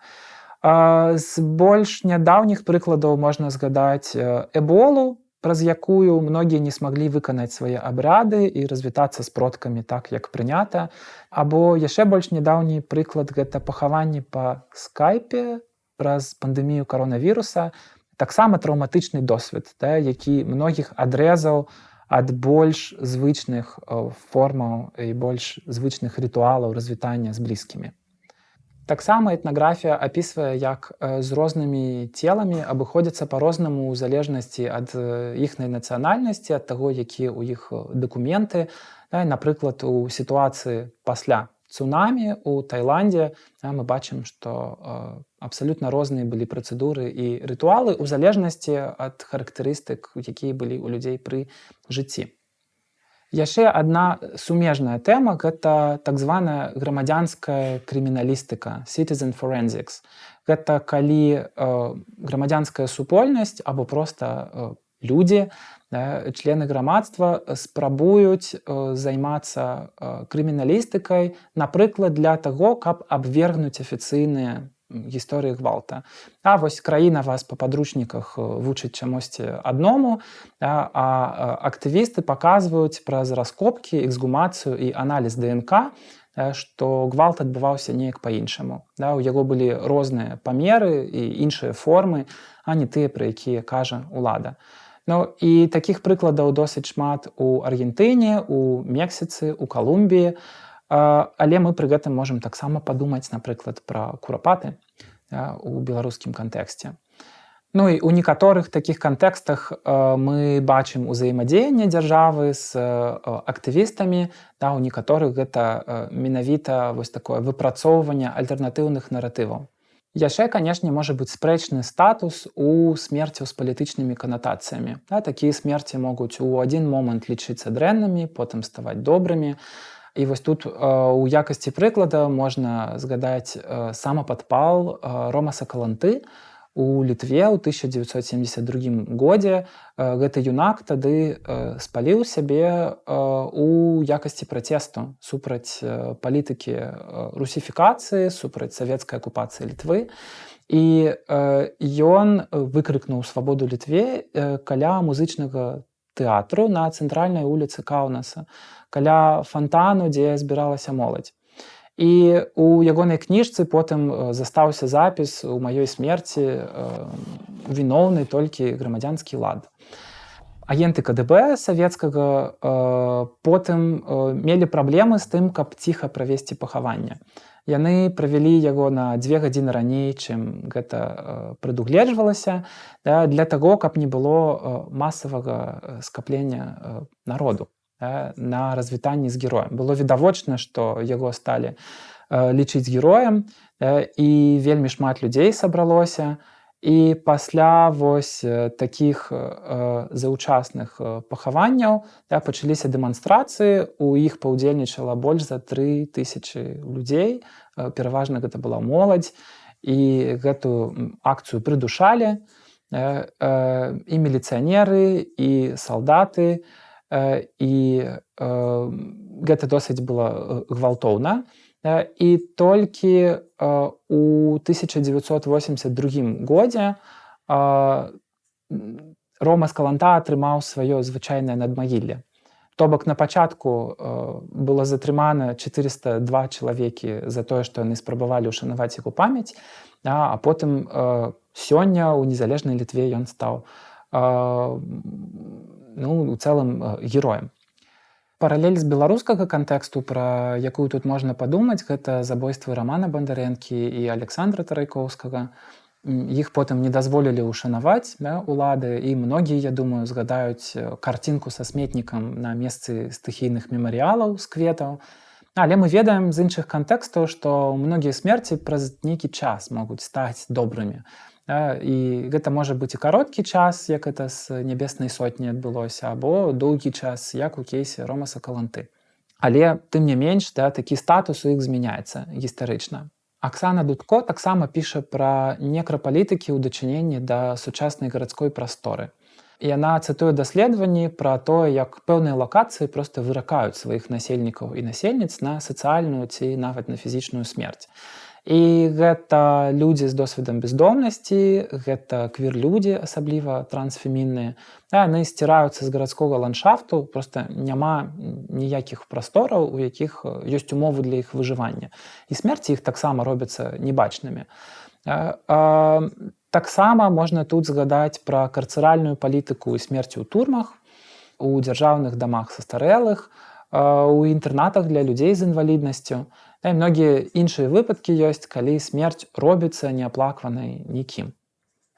S1: З больш нядаўніх прыкладаў можна згадаць эболу, праз якую многія не смаглі выканаць свае абряды і развітацца з продкамі так, як прынята. Або яшчэ больш нядаўні прыклад — гэта пахаванні па скайпе праз пандэмію каронавіруса. Таксама траўматычны досвед, які многіх адрэзаў ад больш звычных формаў і больш звычных рытуалаў развітання з блізкімі. Таксама этнаграфія апісвае, як з рознымі целамі абыходзяцца па-рознаму ў залежнасці ад іхнай нацыянальнасці, ад таго, якія ў іх дакументы. Напрыклад, у сітуацыі пасля цунамі ў Таіландзе мы бачым, што абсалютна розныя былі працэдуры і рытуалы ў залежнасці ад характарыстык, якія былі ў людзей пры жыцці. Яшчэ адна сумежная тэма — гэта так званая грамадзянская крыміналістыка, citizen forensics. Гэта калі грамадзянская супольнасць або проста людзі, члены грамадства спрабуюць займацца крыміналістыкай, напрыклад, для таго, каб абвергнуць афіцыйныя гісторыі гвалта. Вось краіна вас па падручніках вучыць чамусьці адному, а актывісты паказваюць праз раскопкі, эксгумацыю і аналіз ДНК, што гвалт адбываўся неяк па-іншаму. У яго былі розныя памеры і іншыя формы, а не тыя, пра якія кажа ўлада. Ну і такіх прыкладаў досыць шмат у Аргентыне, у Мексіцы, у Калумбіі. Але мы пры гэтым можам таксама падумаць, напрыклад, пра курапаты у беларускім кантэксце. Ну і ў некаторых такіх кантэкстах мы бачым узаемадзеянне дзяржавы з актывістамі, у некаторых гэта менавіта вось такое выпрацоўванне альтэрнатыўных наратываў. Яшчэ, канешне, можа быць спрэчны статус у смерцяў з палітычнымі канатацыямі. Такія смерці могуць у адзін момант лічыцца дрэннымі, потым ставаць добрымі. І вось тут у якасці прыклада можна згадаць самападпал Ромаса Каланты у Літве ў 1972 годзе. Гэты юнак тады спаліў сябе у якасці пратэсту супраць палітыкі русіфікацыі, супраць савецкай акупацыі Літвы. І ён выкрыкнуў свабоду Літве каля музычнага тэатру на цэнтральнай вуліцы Каўнаса, каля фантану, дзе збіралася моладзь. І у ягонай кніжцы потым застаўся запіс: у маёй смерці віноўны толькі грамадзянскі лад. Агенты КДБ савецкага потым мелі праблемы з тым, каб ціха правесці пахаванне. Яны правялі яго на 2 гадзіны раней, чым гэта прадугледжвалася, для таго, каб не было масавага скаплення народу на развітанні з героем. Было відавочна, што яго сталі лічыць героем, і вельмі шмат людзей сабралося. І пасля вось такіх заўчасных пахаванняў пачаліся дэманстрацыі. У іх паўдзельнічала больш за 3000 людзей. Пераважна гэта была моладзь. І гэтую акцыю прыдушалі і міліцыянеры, і салдаты. І гэта досыць было гвалтоўна. І толькі у 1982 годзе Рома Скаланта атрымаў сваё звычайнае надмагілле. То бок на пачатку было затрымана 402 чалавекі за тое, што яны спрабавалі ўшанаваць яго памяць, а потым сёння ў незалежнай Літве ён стаў у цэлым героем. Паралель з беларускага кантэксту, пра якую тут можна падумаць, гэта забойствы Рамана Бандарэнкі і Александра Тарайкоўскага. Іх потым не дазволілі ўшанаваць улады, і многія, я думаю, згадаюць карцінку са сметнікам на месцы стыхійных мемарыялаў з кветаў. Але мы ведаем з іншых кантэкстаў, што многія смерці праз нейкі час могуць стаць добрымі. І гэта можа быць і кароткі час, як гэта з Нябеснай сотні адбылося, або доўгі час, як у кейсе Рома Скаланты. Але, тым не менш, такі статус у іх змяняецца гістарычна. Аксана Дудко таксама піша пра некрапалітыкі ў дачыненні да сучаснай гарадской прасторы. Яна цытуе даследаванні пра тое, як пэўныя лакацыі проста выракаюць сваіх насельнікаў і насельніц на сацыяльную ці нават на фізічную смерць. І гэта людзі з досведам бездомнасці, гэта квір-людзі, асабліва трансфемінныя. Яны сціраюцца з гарадскога ландшафту, проста няма ніякіх прастораў, у якіх ёсць умовы для іх выжывання. І смерці іх таксама робяцца небачнымі. Таксама можна тут згадаць пра карцэральную палітыку і смерці ў турмах, у дзяржаўных дамах састарэлых, у інтэрнатах для людзей з інваліднасцю. І многія іншыя выпадкі ёсць, калі смерць робіцца неаплакванай нікім.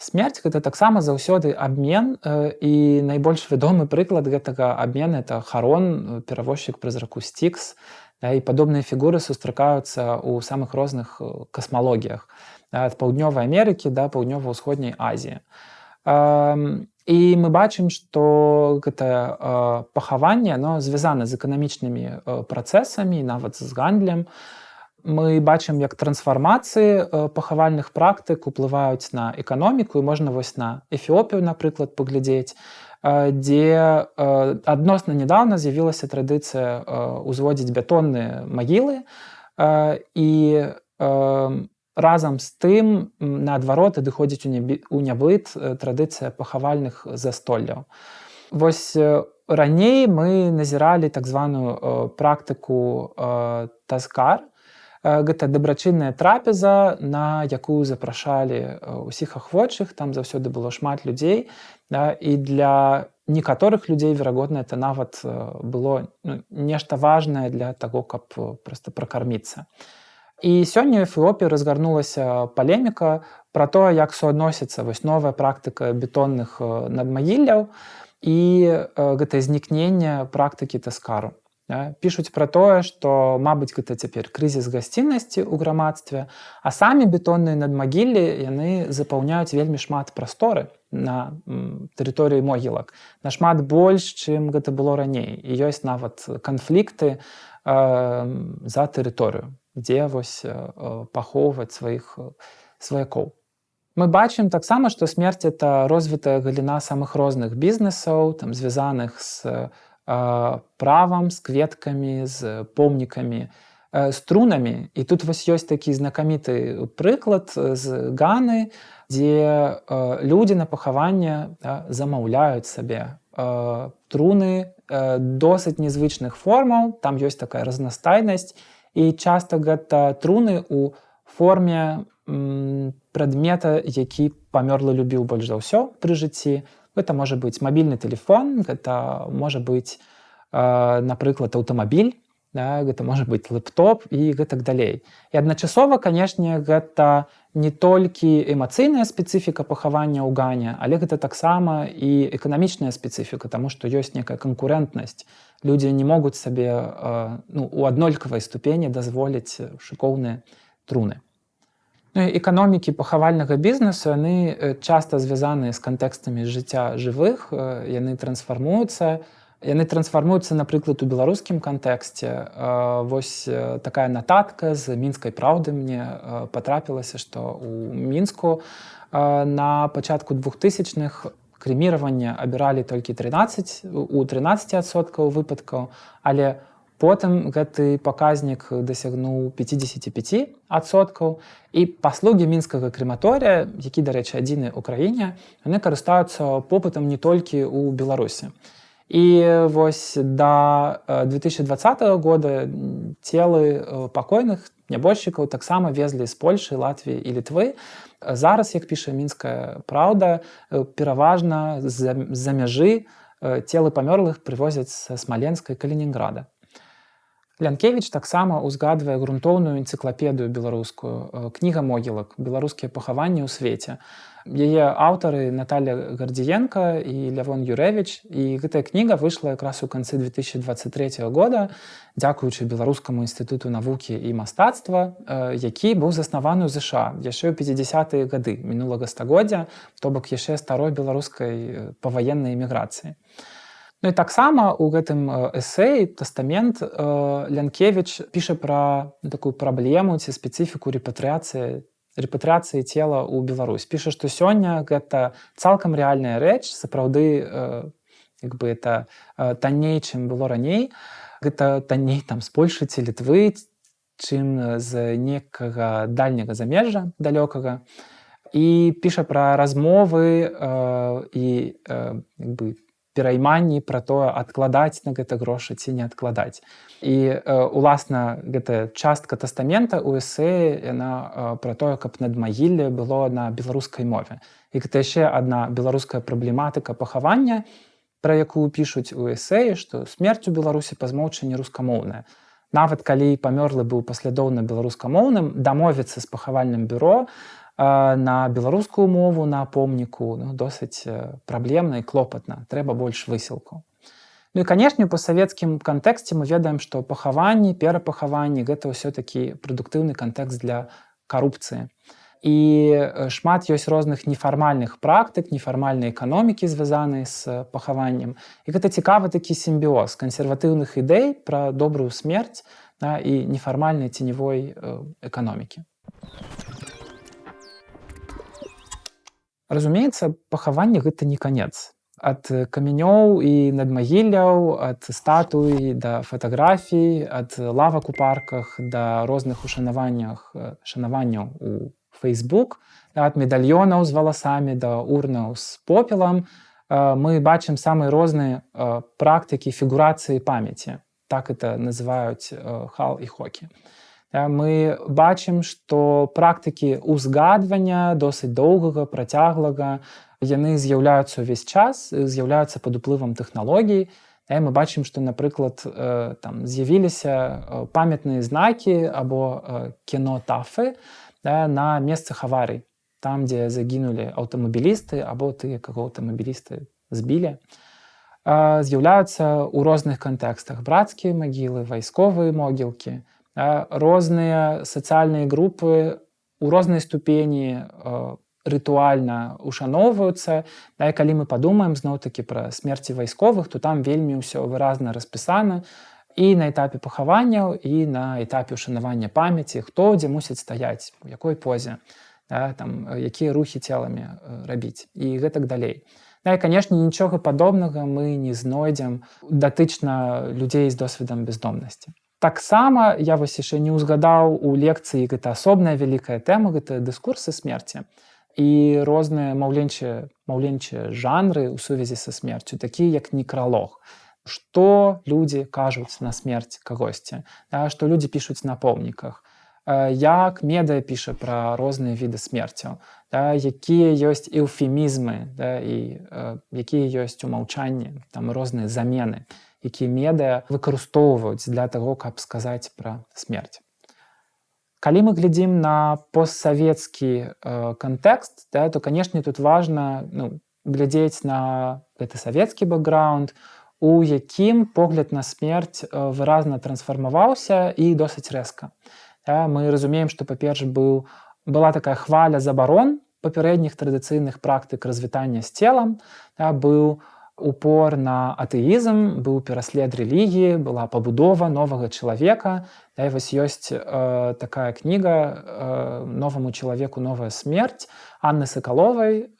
S1: Смерць гэта таксама заўсёды абмен, і найбольш вядомы прыклад гэтага абмена это Харон, перавозчык прызраку Стікс, і падобныя фігуры сустракаюцца ў самых розных касмалогіях, ад Паўднёвай Амерыкі да Паўднёва-ўсходняй Азіі. І мы бачым, што гэтае пахаванне звязана з эканамічнымі працэсамі, нават з гандлем. Мы бачым, як трансфармацыі пахавальных практык уплываюць на эканоміку, і можна вось на Эфіопію, напрыклад, паглядзець, дзе адносна нядаўна з'явілася традыцыя ўзводзіць бетонныя магілы, і разам з тым, наадварот, адыходзіць у нябыт традыцыя пахавальных застолляў. Вось раней мы назіралі так званую практыку тазкар. Гэта дабрачынная трапеза, на якую запрашалі ўсіх ахвочых, там заўсёды было шмат людзей, і для некаторых людзей, верагодна, это нават было нешта важнае для таго, каб проста пракарміцца. І сёння ў Эфіопіі разгарнулася палеміка пра тое, як суадносіцца вось новая практыка бетонных надмагілляў і гэтае знікненне практыкі тазкару. Пішуць пра тое, што, мабыць, гэта цяпер крызіс гасціннасці ў грамадстве, а самі бетонныя надмагіллі яны запаўняюць вельмі шмат прасторы на тэрыторыі могілак, нашмат больш, чым гэта было раней. І ёсць нават канфлікты за тэрыторыю, дзе вось пахоўваць сваіх сваякоў. Мы бачым таксама, што смерць это развітая галіна самых розных бізнесаў, там звязаных з правам, з кветкамі, з помнікамі, з трунамі. І тут вось ёсць такі знакаміты прыклад з Ганы, дзе людзі на пахаванне замаўляюць сабе труны досыць незвычных формаў, там ёсць такая разнастайнасць, і часта гэта труны ў форме прадмета, які памёрлы любіў больш за ўсё пры жыцці. Гэта можа быць мабільны тэлефон, гэта можа быць, напрыклад, аўтамабіль, гэта можа быць лэптоп і гэтак далей. І адначасова, канешне, гэта не толькі эмацыйная спецыфіка пахавання ў Гане, але гэта таксама і эканамічная спецыфіка, таму што ёсць некая канкурэнтнасць. Людзі не могуць сабе у аднолькавай ступені дазволіць шыкоўныя труны. Ну, і эканомікі пахавальнага бізнесу, яны часта звязаныя з кантэкстамі жыцця жывых, яны трансфармуюцца. Яны трансфармуюцца, напрыклад, у беларускім кантэксце. Вось такая нататка з мінскай праўды мне патрапілася, што ў Мінску на пачатку 2000-х крэміраванне абіралі толькі 13% выпадкаў, але потым гэты паказнік дасягнуў 55%, і паслугі мінскага крэматорыя, які, дарэчы, адзіны ў краіне, яны карыстаюцца попытам не толькі ў Беларусі. І вось да 2020 года целы пакойных нябожчыкаў таксама везлі з Польшы, Латвіі і Літвы. Зараз, як піша мінская праўда, пераважна з-за мяжы целы памёрлых прывозяць са Смаленска і Калінінграда. Лянкевіч таксама ўзгадвае грунтоўную энцыклапедыю беларускую, кніга могілак, беларускія пахаванні ў свеце. Яе аўтары Наталья Гардзіенка і Лявон Юрэвіч, і гэтая кніга выйшла якраз у канцы 2023 года, дзякуючы Беларускаму інстытуту навукі і мастацтва, які быў заснаваны ў ЗША яшчэ ў 50-е гады мінулага стагоддзя, то бок яшчэ старой беларускай паваеннай эміграцыі. Ну і таксама ў гэтым эсэі «Тастамент» Лянкевіч піша пра такую праблему ці спецыфіку рэпатрыяцыі цела ў Беларусь. Піша, што сёння гэта цалкам рэальная рэч, сапраўды это танней, чым было раней. Гэта танней з Польшы ці Літвы, чым з некага дальняга замежжа далёкага. І піша пра размовы і перайманні пра тое, адкладаць на гэта грошы ці не адкладаць. І уласна гэтая частка тастамента ў эсэі, яна пра тое, каб надмагілле было на беларускай мове. І гэта яшчэ адна беларуская праблематыка пахавання, пра якую пішуць у эсэі, што смерць у Беларусі па змоўчанні рускамоўная. Нават калі памёрлы быў паслядоўна беларускамоўным, дамовіцца з пахавальным бюро на беларускую мову на помніку досыць праблемна і клопатна. Трэба больш высілкаў. Ну і, канешне, у пастсавецкім кантэксце мы ведаем, што пахаванні, перапахаванні – гэта ўсё-такі прадуктыўны кантэкст для карупцыі. І шмат ёсць розных нефармальных практык, нефармальнай эканомікі, звязанай з пахаваннем. І гэта цікавы такі сімбіоз кансерватыўных ідэй пра добрую смерць і нефармальнай ценевой эканомікі. Разумеецца, пахаванне – гэта не канец. Ад камянёў і надмагілляў, ад статуй да фатаграфій, ад лавак у парках да розных шанаванняў у Facebook, ад медальёнаў з валасамі да урнаў з попелам. Мы бачым самыя розныя практыкі фігурацыі памяці. Так это называюць Хал і Хокі. Мы бачым, што практыкі ўзгадвання досыць доўгага, працяглага, яны з'яўляюцца ўвесь час, з'яўляюцца пад уплывам тэхналогій. Мы бачым, што, напрыклад, з'явіліся памятныя знакі або кінотафы на месцах аварый, там, дзе загінулі аўтамабілісты або тыя, каго аўтамабілісты збілі. З'яўляюцца ў розных кантэкстах брацкія магілы, вайсковыя могілкі. Розныя сацыяльныя групы ў рознай ступені рытуальна ушаноўваюцца. І калі мы падумаем зноў-такі пра смерці вайсковых, то там вельмі ўсё выразна распісана і на этапе пахаванняў, і на этапе ушанавання памяці, хто дзе мусіць стаяць, у якой позе, якія рухі целамі рабіць і гэтак далей. І, канешне, нічога падобнага мы не знойдзем датычна людзей з досведам бяздомнасці. Таксама я вось яшчэ не ўзгадаў у лекцыі, гэта асобная вялікая тэма, гэта дыскурсы смерці і розныя маўленчыя жанры ў сувязі са смерцю, такія як некралог. Што людзі кажуць на смерць кагосьці, што людзі пішуць на помніках, як медыа піша пра розныя віды смерцяў, якія ёсць эўфемізмы і якія ёсць умаўчанні, розныя замены, якія медыа выкарыстоўваюць для таго, каб сказаць пра смерць. Калі мы глядзім на постсавецкі кантэкст, то, канешне, тут важна глядзець на гэты савецкі бэкграунд, у якім погляд на смерць выразна трансфармаваўся і досыць рэзка. Мы разумеем, што, па-перш, быў была такая хваля забарон папярэдніх традыцыйных практык развітання з целам, быў упор на атэізм, быў пераслед рэлігіі, была пабудова новага чалавека. І вось ёсць такая кніга «Новаму чалавеку новая смерць» Анны Сакаловай.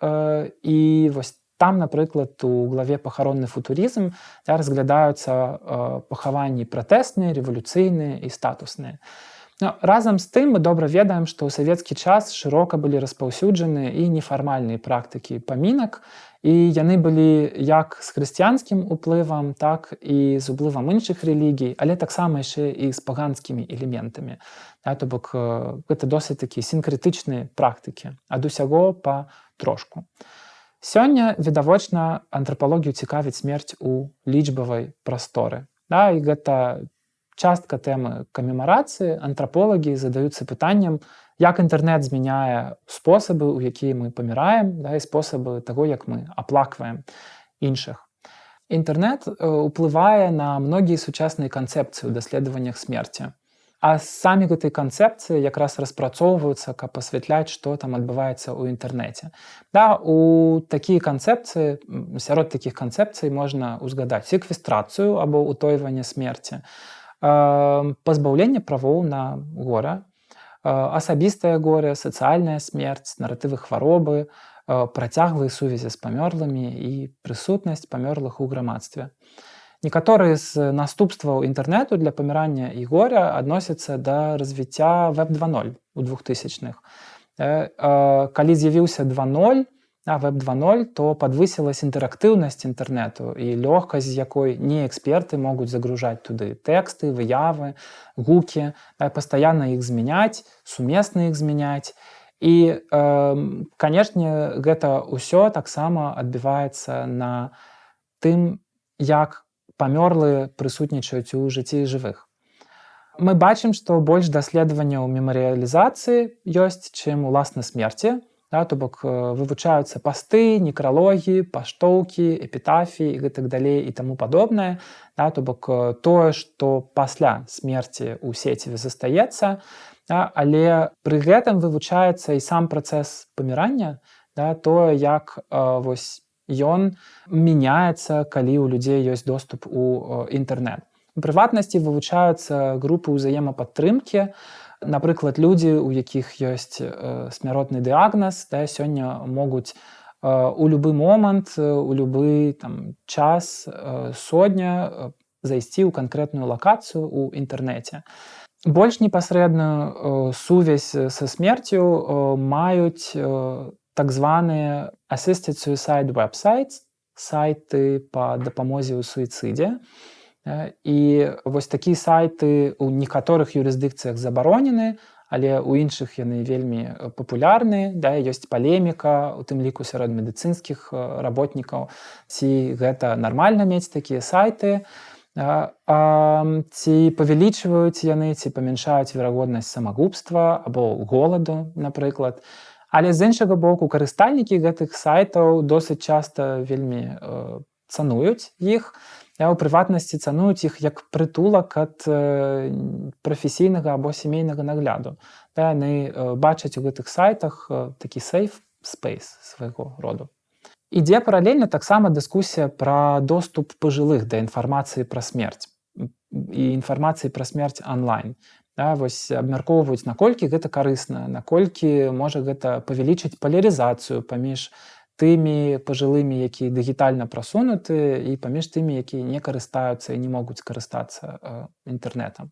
S1: І вось там, напрыклад, у главе «Пахаронны футурізм» разглядаюцца пахаванні пратэсныя, рэвалюцыйныя і статусныя. Но разам з тым мы добра ведаем, што ў савецкі час шырока былі распаўсюджаны і нефармальныя практыкі памінак, і яны былі як з хрысціянскім уплывам, так і з уплывам іншых рэлігій, але таксама яшчэ і з паганскімі элементамі. То бок гэта досыць такія сінкрэтычныя практыкі, ад усяго па трошку. Сёння, відавочна, антрапалогію цікавіць смерць у лічбавай прасторы. І гэта частка тэмы камемарацыі. Антраполагі задаюцца пытаннем, як інтэрнэт змяняе спосабы, у якія мы паміраем, і спосабы таго, як мы аплакваем іншых. Інтэрнэт уплывае на многія сучасныя канцэпцыі ў даследаваннях смерці. А самі гэтай канцэпцыі якраз распрацоўваюцца, каб асвятляць, што там адбываецца ў інтэрнэце. У такія канцэпцыі, сярод такіх канцэпцый можна ўзгадаць секвестрацыю або ўтойванне смерці, пазбаўленне правоў на гора, асабістае горе, сацыяльная смерць, наратывы хваробы, працяглыя сувязі з памёрлымі і прысутнасць памёрлых у грамадстве. Некаторыя з наступстваў інтэрнэту для памірання і горя адносяцца да развіцця Web 2.0 у 2000-х. Калі з'явіўся 2.0, Web 2.0, то падвысілася інтэрактыўнасць інтэрнэту і лёгкасць, з якой не эксперты могуць загружаць туды тэксты, выявы, гукі, пастаянна іх змяняць, сумесна іх змяняць. І, канешне, гэта ўсё таксама адбіваецца на тым, як памёрлыя прысутнічаюць у жыцці жывых. Мы бачым, што больш даследаванняў мемарыялізацыі ёсць, чым уласна смерці. То бок вывучаюцца пасты, некралогі, паштоўкі, эпітафіі і гэтак далей і таму падобнае. То бок тое, што пасля смерці ў сеціве застаецца, але пры гэтым вывучаецца і сам працэс памірання, тое, як вось ён мяняецца, калі ў людзей ёсць доступ у інтэрнэт. У прыватнасці вывучаюцца групы ўзаемападтрымкі. Напрыклад, людзі, у якіх ёсць смяротны дыягназ, сёння могуць у любы момант, у любы час, сотня зайсці ў канкрэтную лакацыю ў інтэрнэце. Больш непасрэдную сувязь са смерцю маюць так званыя assisted suicide websites, сайты па дапамозе ў суіцыдзе. І вось такія сайты ў некаторых юрысдыкцыях забаронены, але ў іншых яны вельмі папулярныя. Ёсць палеміка, у тым ліку сярод медыцынскіх работнікаў, ці гэта нармальна мець такія сайты, ці павялічваюць яны, ці памяншаюць верагоднасць самагубства або голаду, напрыклад. Але з іншага боку, карыстальнікі гэтых сайтаў досыць часта вельмі цануюць іх, у прыватнасці цануюць іх як прытулак ад прафесійнага або сямейнага нагляду. Яны бачаць у гэтых сайтах такі safe space свайго роду. Ідзе паралельна таксама дыскусія пра доступ пажылых да інфармацыі пра смерць і інфармацыі пра смерць онлайн. Вось абмяркоўваюць, наколькі гэта карысна, наколькі можа гэта павялічыць палярызацыю паміж тымі пажылымі, якія дыгітальна прасунуты, і паміж тымі, якія не карыстаюцца і не могуць карыстацца інтэрнэтам.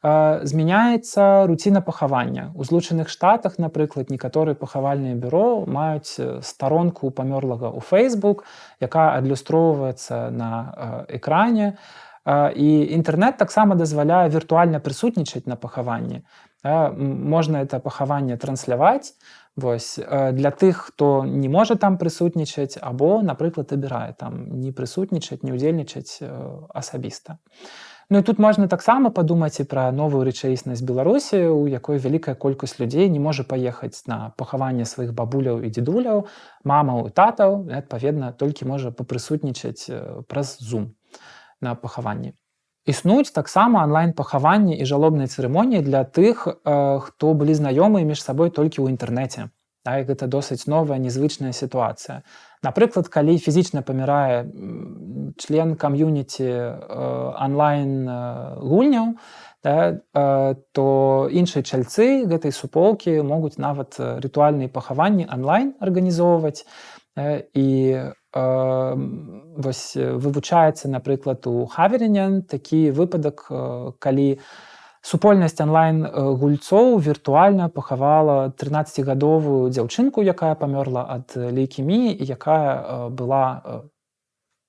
S1: Змяняецца руціна пахавання. У Злучаных Штатах, напрыклад, некаторыя пахавальныя бюро маюць старонку памёрлага ў Facebook, якая адлюстроўваецца на экране. І інтэрнэт таксама дазваляе віртуальна прысутнічаць на пахаванні. Можна это пахаванне трансляваць для тых, хто не можа там прысутнічаць, або, напрыклад, абірае там не прысутнічаць, не ўдзельнічаць асабіста. Ну і тут можна таксама падумаць і пра новую рэчаіснасць Беларусі, у якой вялікая колькасць людзей не можа паехаць на пахаванне сваіх бабуляў і дзедуляў, мамаў і татаў, адпаведна, толькі можа папрысутнічаць праз Zoom на пахаванні. Існуюць таксама онлайн-пахаванні і жалобныя цырымоніі для тых, хто былі знаёмыя між сабой толькі ў інтэрнэце. І гэта досыць новая, незвычная сітуацыя. Напрыклад, калі фізічна памірае член кам'юніці онлайн-гульняў, то іншыя чальцы гэтай суполкі могуць нават рытуальныя пахаванні онлайн арганізоўваць. І вось вывучаецца, напрыклад, у Хаверіне такі выпадак, калі супольнасць онлайн-гульцоў віртуальна пахавала 13гадовую дзяўчынку, якая памёрла ад лейкеміі і якая была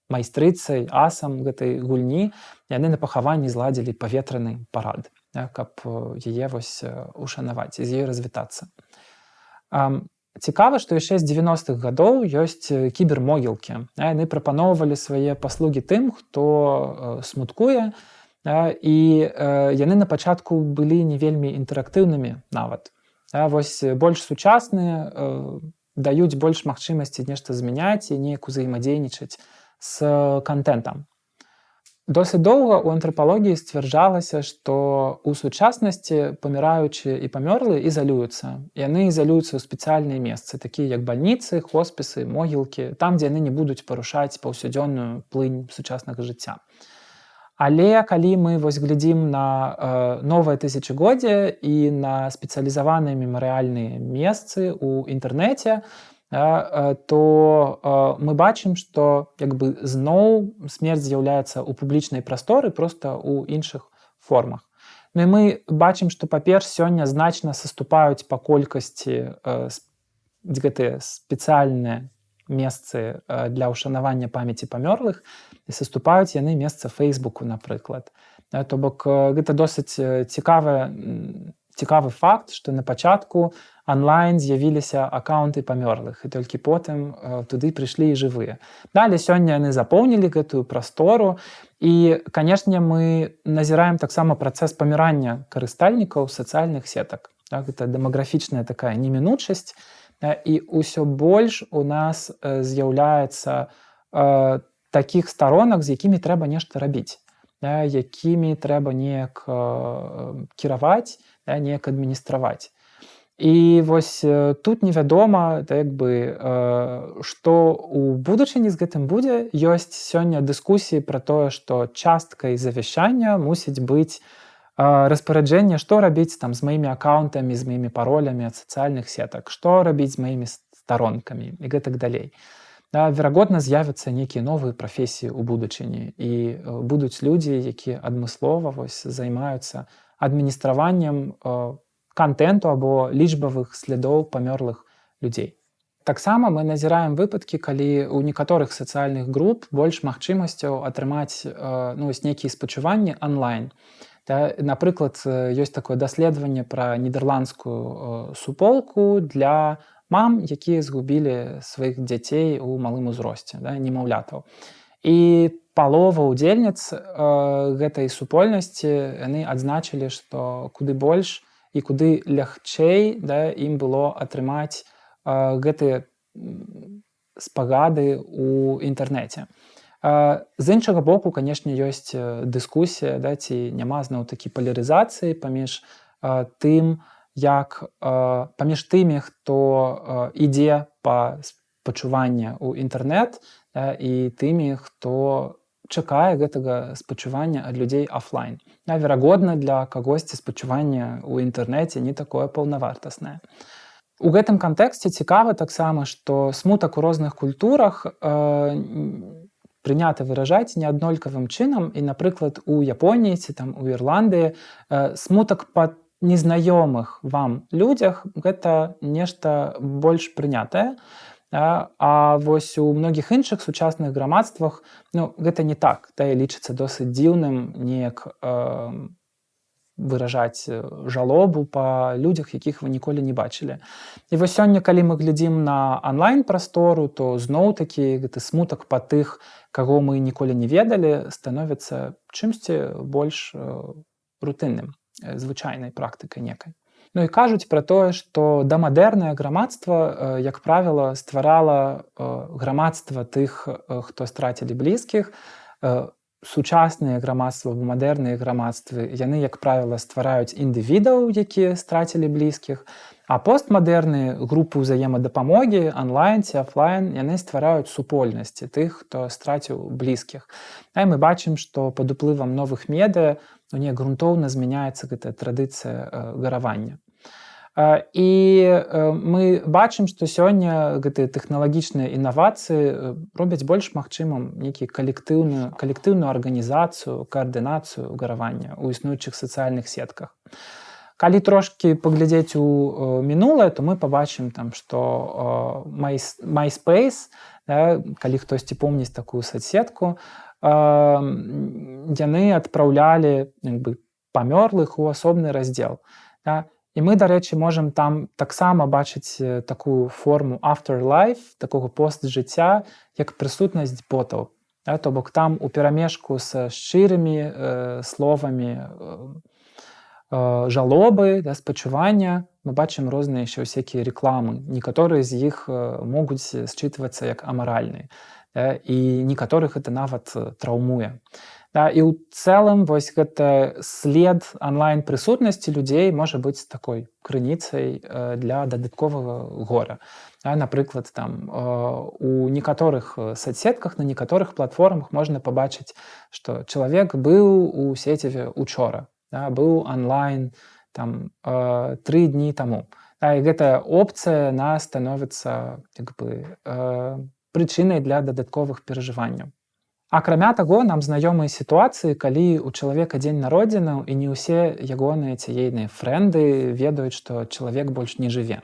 S1: майстрыцай, асам гэтай гульні. Яны на пахаванні зладзілі паветраны парад, каб яе вось ушанаваць і з ёй развітацца. Цікава, што яшчэ з 90-х гадоў ёсць кібермогілкі. Яны прапаноўвалі свае паслугі тым, хто смуткуе, і яны на пачатку былі не вельмі інтэрактыўнымі нават. Вось больш сучасныя даюць больш магчымасці нешта змяняць і неяк узаемадзейнічаць з кантэнтам. Досыць доўга ў антрапалогіі сцвярджалася, што ў сучаснасці паміраючыя і памёрлыя ізалююцца. Яны ізалююцца ў спецыяльныя месцы, такія як бальніцы, хоспісы, могілкі, там, дзе яны не будуць парушаць паўсядзённую плынь сучаснага жыцця. Але калі мы вось глядзім на новае тысячагоддзе і на спецыялізаваныя мемарыяльныя месцы ў інтэрнэце, то мы бачым, што як бы зноў смерць з'яўляецца ў публічнай прасторы проста ў іншых формах. Ну і мы бачым, што па-перш, сёння значна саступаюць па колькасці гэтыя спецыяльныя месцы для ўшанавання памяці памёрлых, і саступаюць яны месца Фейсбуку, напрыклад. То бок гэта досыць цікавы факт, што на пачатку онлайн з'явіліся акаунты памёрлых, і толькі потым туды прыйшлі і жывыя. Але сёння яны запоўнілі гэтую прастору, і, канешне, мы назіраем таксама працэс памірання карыстальнікаў сацыяльных сетак. Гэта дэмаграфічная такая немінучасць, і ўсё больш у нас з'яўляецца такіх старонак, з якімі трэба нешта рабіць, якімі трэба неяк кіраваць, неяк адміністраваць. І вось тут невядома, што ў будучыні з гэтым будзе. Ёсць сёння дыскусіі пра тое, што часткай завяшчання мусіць быць распараджэнне, што рабіць там з маімі акаунтамі, з маімі паролямі ад сацыяльных сетак, што рабіць з маімі старонкамі і гэтак далей. Верагодна, з'явяцца нейкія новыя прафесіі ў будучыні, і будуць людзі, якія адмыслова займаюцца адміністраваннем кантэнту або лічбавых слядоў памёрлых людзей. Таксама мы назіраем выпадкі, калі ў некаторых сацыяльных груп больш магчымасцяў атрымаць нейкія спачуванні онлайн. Напрыклад, ёсць такое даследаванне пра нідэрландскую суполку для мам, якія згубілі сваіх дзяцей у малым узросце, немаўлятаў. І палова ўдзельніц гэтай супольнасці яны адзначылі, што куды больш і куды лягчэй ім было атрымаць гэтыя спагады ў інтэрнэце. З іншага боку, канешне, ёсць дыскусія, ці няма зноў-такі палярызацыі паміж тымі, хто ідзе па спачування ў інтэрнэт, і тымі, хто чакае гэтага спачування ад людзей офлайн. Верагодна, для кагосьці спачуванне ў інтэрнэце не такое паўнавартаснае. У гэтым кантэксце цікава таксама, што смутак у розных культурах прынята выражаць неаднолькавым чынам, і, напрыклад, у Японіі ці там у Ірландыі смутак па незнаёмых вам людзях гэта нешта больш прынятае. А вось у многіх іншых сучасных грамадствах гэта не так. Лічыцца досыць дзіўным неяк выражаць жалобу па людзях, якіх вы ніколі не бачылі. І вось сёння, калі мы глядзім на онлайн-прастору, то зноў-такі гэты смутак па тых, каго мы ніколі не ведалі, становіцца чымсьці больш рутынным, звычайнай практыкай некай. Ну і кажуць пра тое, што дамадэрнае грамадства, як правіла, стварала грамадства тых, хто страцілі блізкіх, сучасныя грамадствы або мадэрныя грамадствы, яны, як правіла, ствараюць індывідаў, якія страцілі блізкіх, а постмадэрныя групы ўзаемадапамогі, онлайн ці офлайн, яны ствараюць супольнасці тых, хто страціў блізкіх. І мы бачым, што пад уплывам новых медыа неяк грунтоўна змяняецца гэтая традыцыя гаравання. І мы бачым, што сёння гэтыя тэхналагічныя інавацыі робяць больш магчымым нейкі калектыўную арганізацыю, каардынацыю гаравання ў існуючых сацыяльных сетках. Калі трошкі паглядзець у мінулае, то мы пабачым, што MySpace, калі хтосьці помніць такую соцсетку, яны адпраўлялі памёрлых у асобны раздзел. І мы, дарэчы, можам там таксама бачыць такую форму afterlife, такога постжыцця, як прысутнасць ботаў. То бок там у перамешку са шчырымі словамі жалобы, спачування, мы бачым розныя яшчэ ўсякія рэкламы. Некаторыя з іх могуць счытвацца як амаральныя. І некаторых гэта нават траўмуе. І ў цэлым вось гэта след онлайн-прысутнасці людзей можа быць такой крыніцай для дадатковага гора. Напрыклад, у некаторых соцсетках, на некаторых платформах можна пабачыць, што чалавек быў у сеціве учора, быў онлайн 3 дні таму. І гэтая опцыя становіцца прычынай для дадатковых перажыванняў. Акрамя таго, нам знаёмыя сітуацыі, калі ў чалавека дзень народзінаў і не ўсе ягоныя ці ейныя фрэнды ведаюць, што чалавек больш не жыве.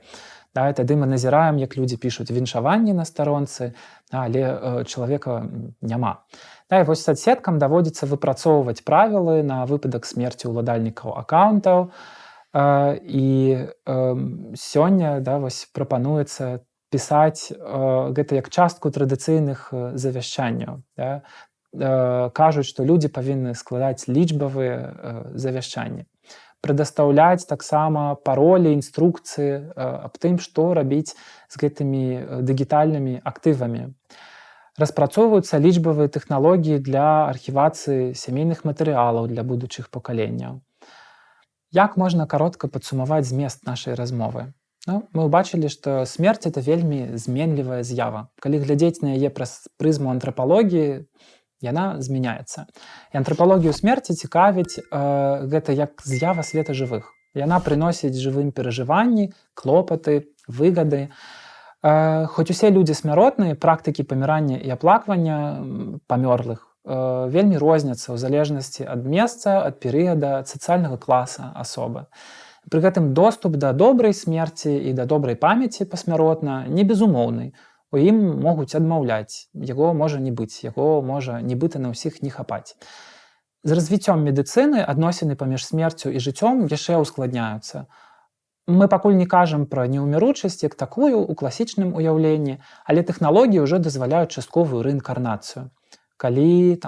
S1: Тады мы назіраем, як людзі пішуць віншаванні на старонцы, але чалавека няма. І вось соцсеткам даводзіцца выпрацоўваць правілы на выпадак смерці ўладальнікаў акаунтаў. І сёння прапануецца пісаць гэта як частку традыцыйных завяшчанняў. Кажуць, што людзі павінны складаць лічбавыя завяшчанні. Прадастаўляць таксама паролі, інструкцыі аб тым, што рабіць з гэтымі дыгітальнымі актывамі. Распрацоўваюцца лічбавыя тэхналогіі для архівацыі сямейных матэрыялаў для будучых пакаленняў. Як можна каротка падсумаваць змест нашай размовы? Мы ўбачылі, што смерць – это вельмі зменлівая з'ява. Калі глядзець на яе праз прызму антрапалогіі, яна змяняецца. І антрапалогію смерці цікавіць гэта як з'ява света жывых. Яна прыносіць жывым перажыванні, клопаты, выгады. Хоць усе людзі смяротныя, практыкі памірання і аплаквання памёрлых вельмі розняцца ў залежнасці ад месца, ад перыяда, ад сацыяльнага класа асобы. Пры гэтым доступ да добрай смерці і да добрай памяці пасмяротна не безумоўны. У ім могуць адмаўляць. Яго можа не быць, яго можа нібыта на ўсіх не хапаць. З развіццём медыцыны адносіны паміж смерцю і жыццём яшчэ ўскладняюцца. Мы пакуль не кажам пра неўміручасць як такую ў класічным уяўленні, але тэхналогіі ўжо дазваляюць частковую рэінкарнацыю, калі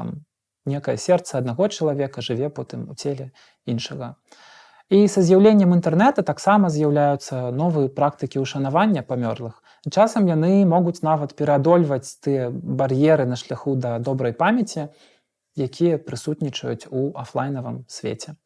S1: некае сэрца аднаго чалавека жыве потым у целе іншага. І са з'яўленнем інтэрнэта таксама з'яўляюцца новыя практыкі ўшанавання памёрлых. Часам яны могуць нават пераадольваць тыя бар'еры на шляху да добрай памяці, якія прысутнічаюць у афлайнавым свеце.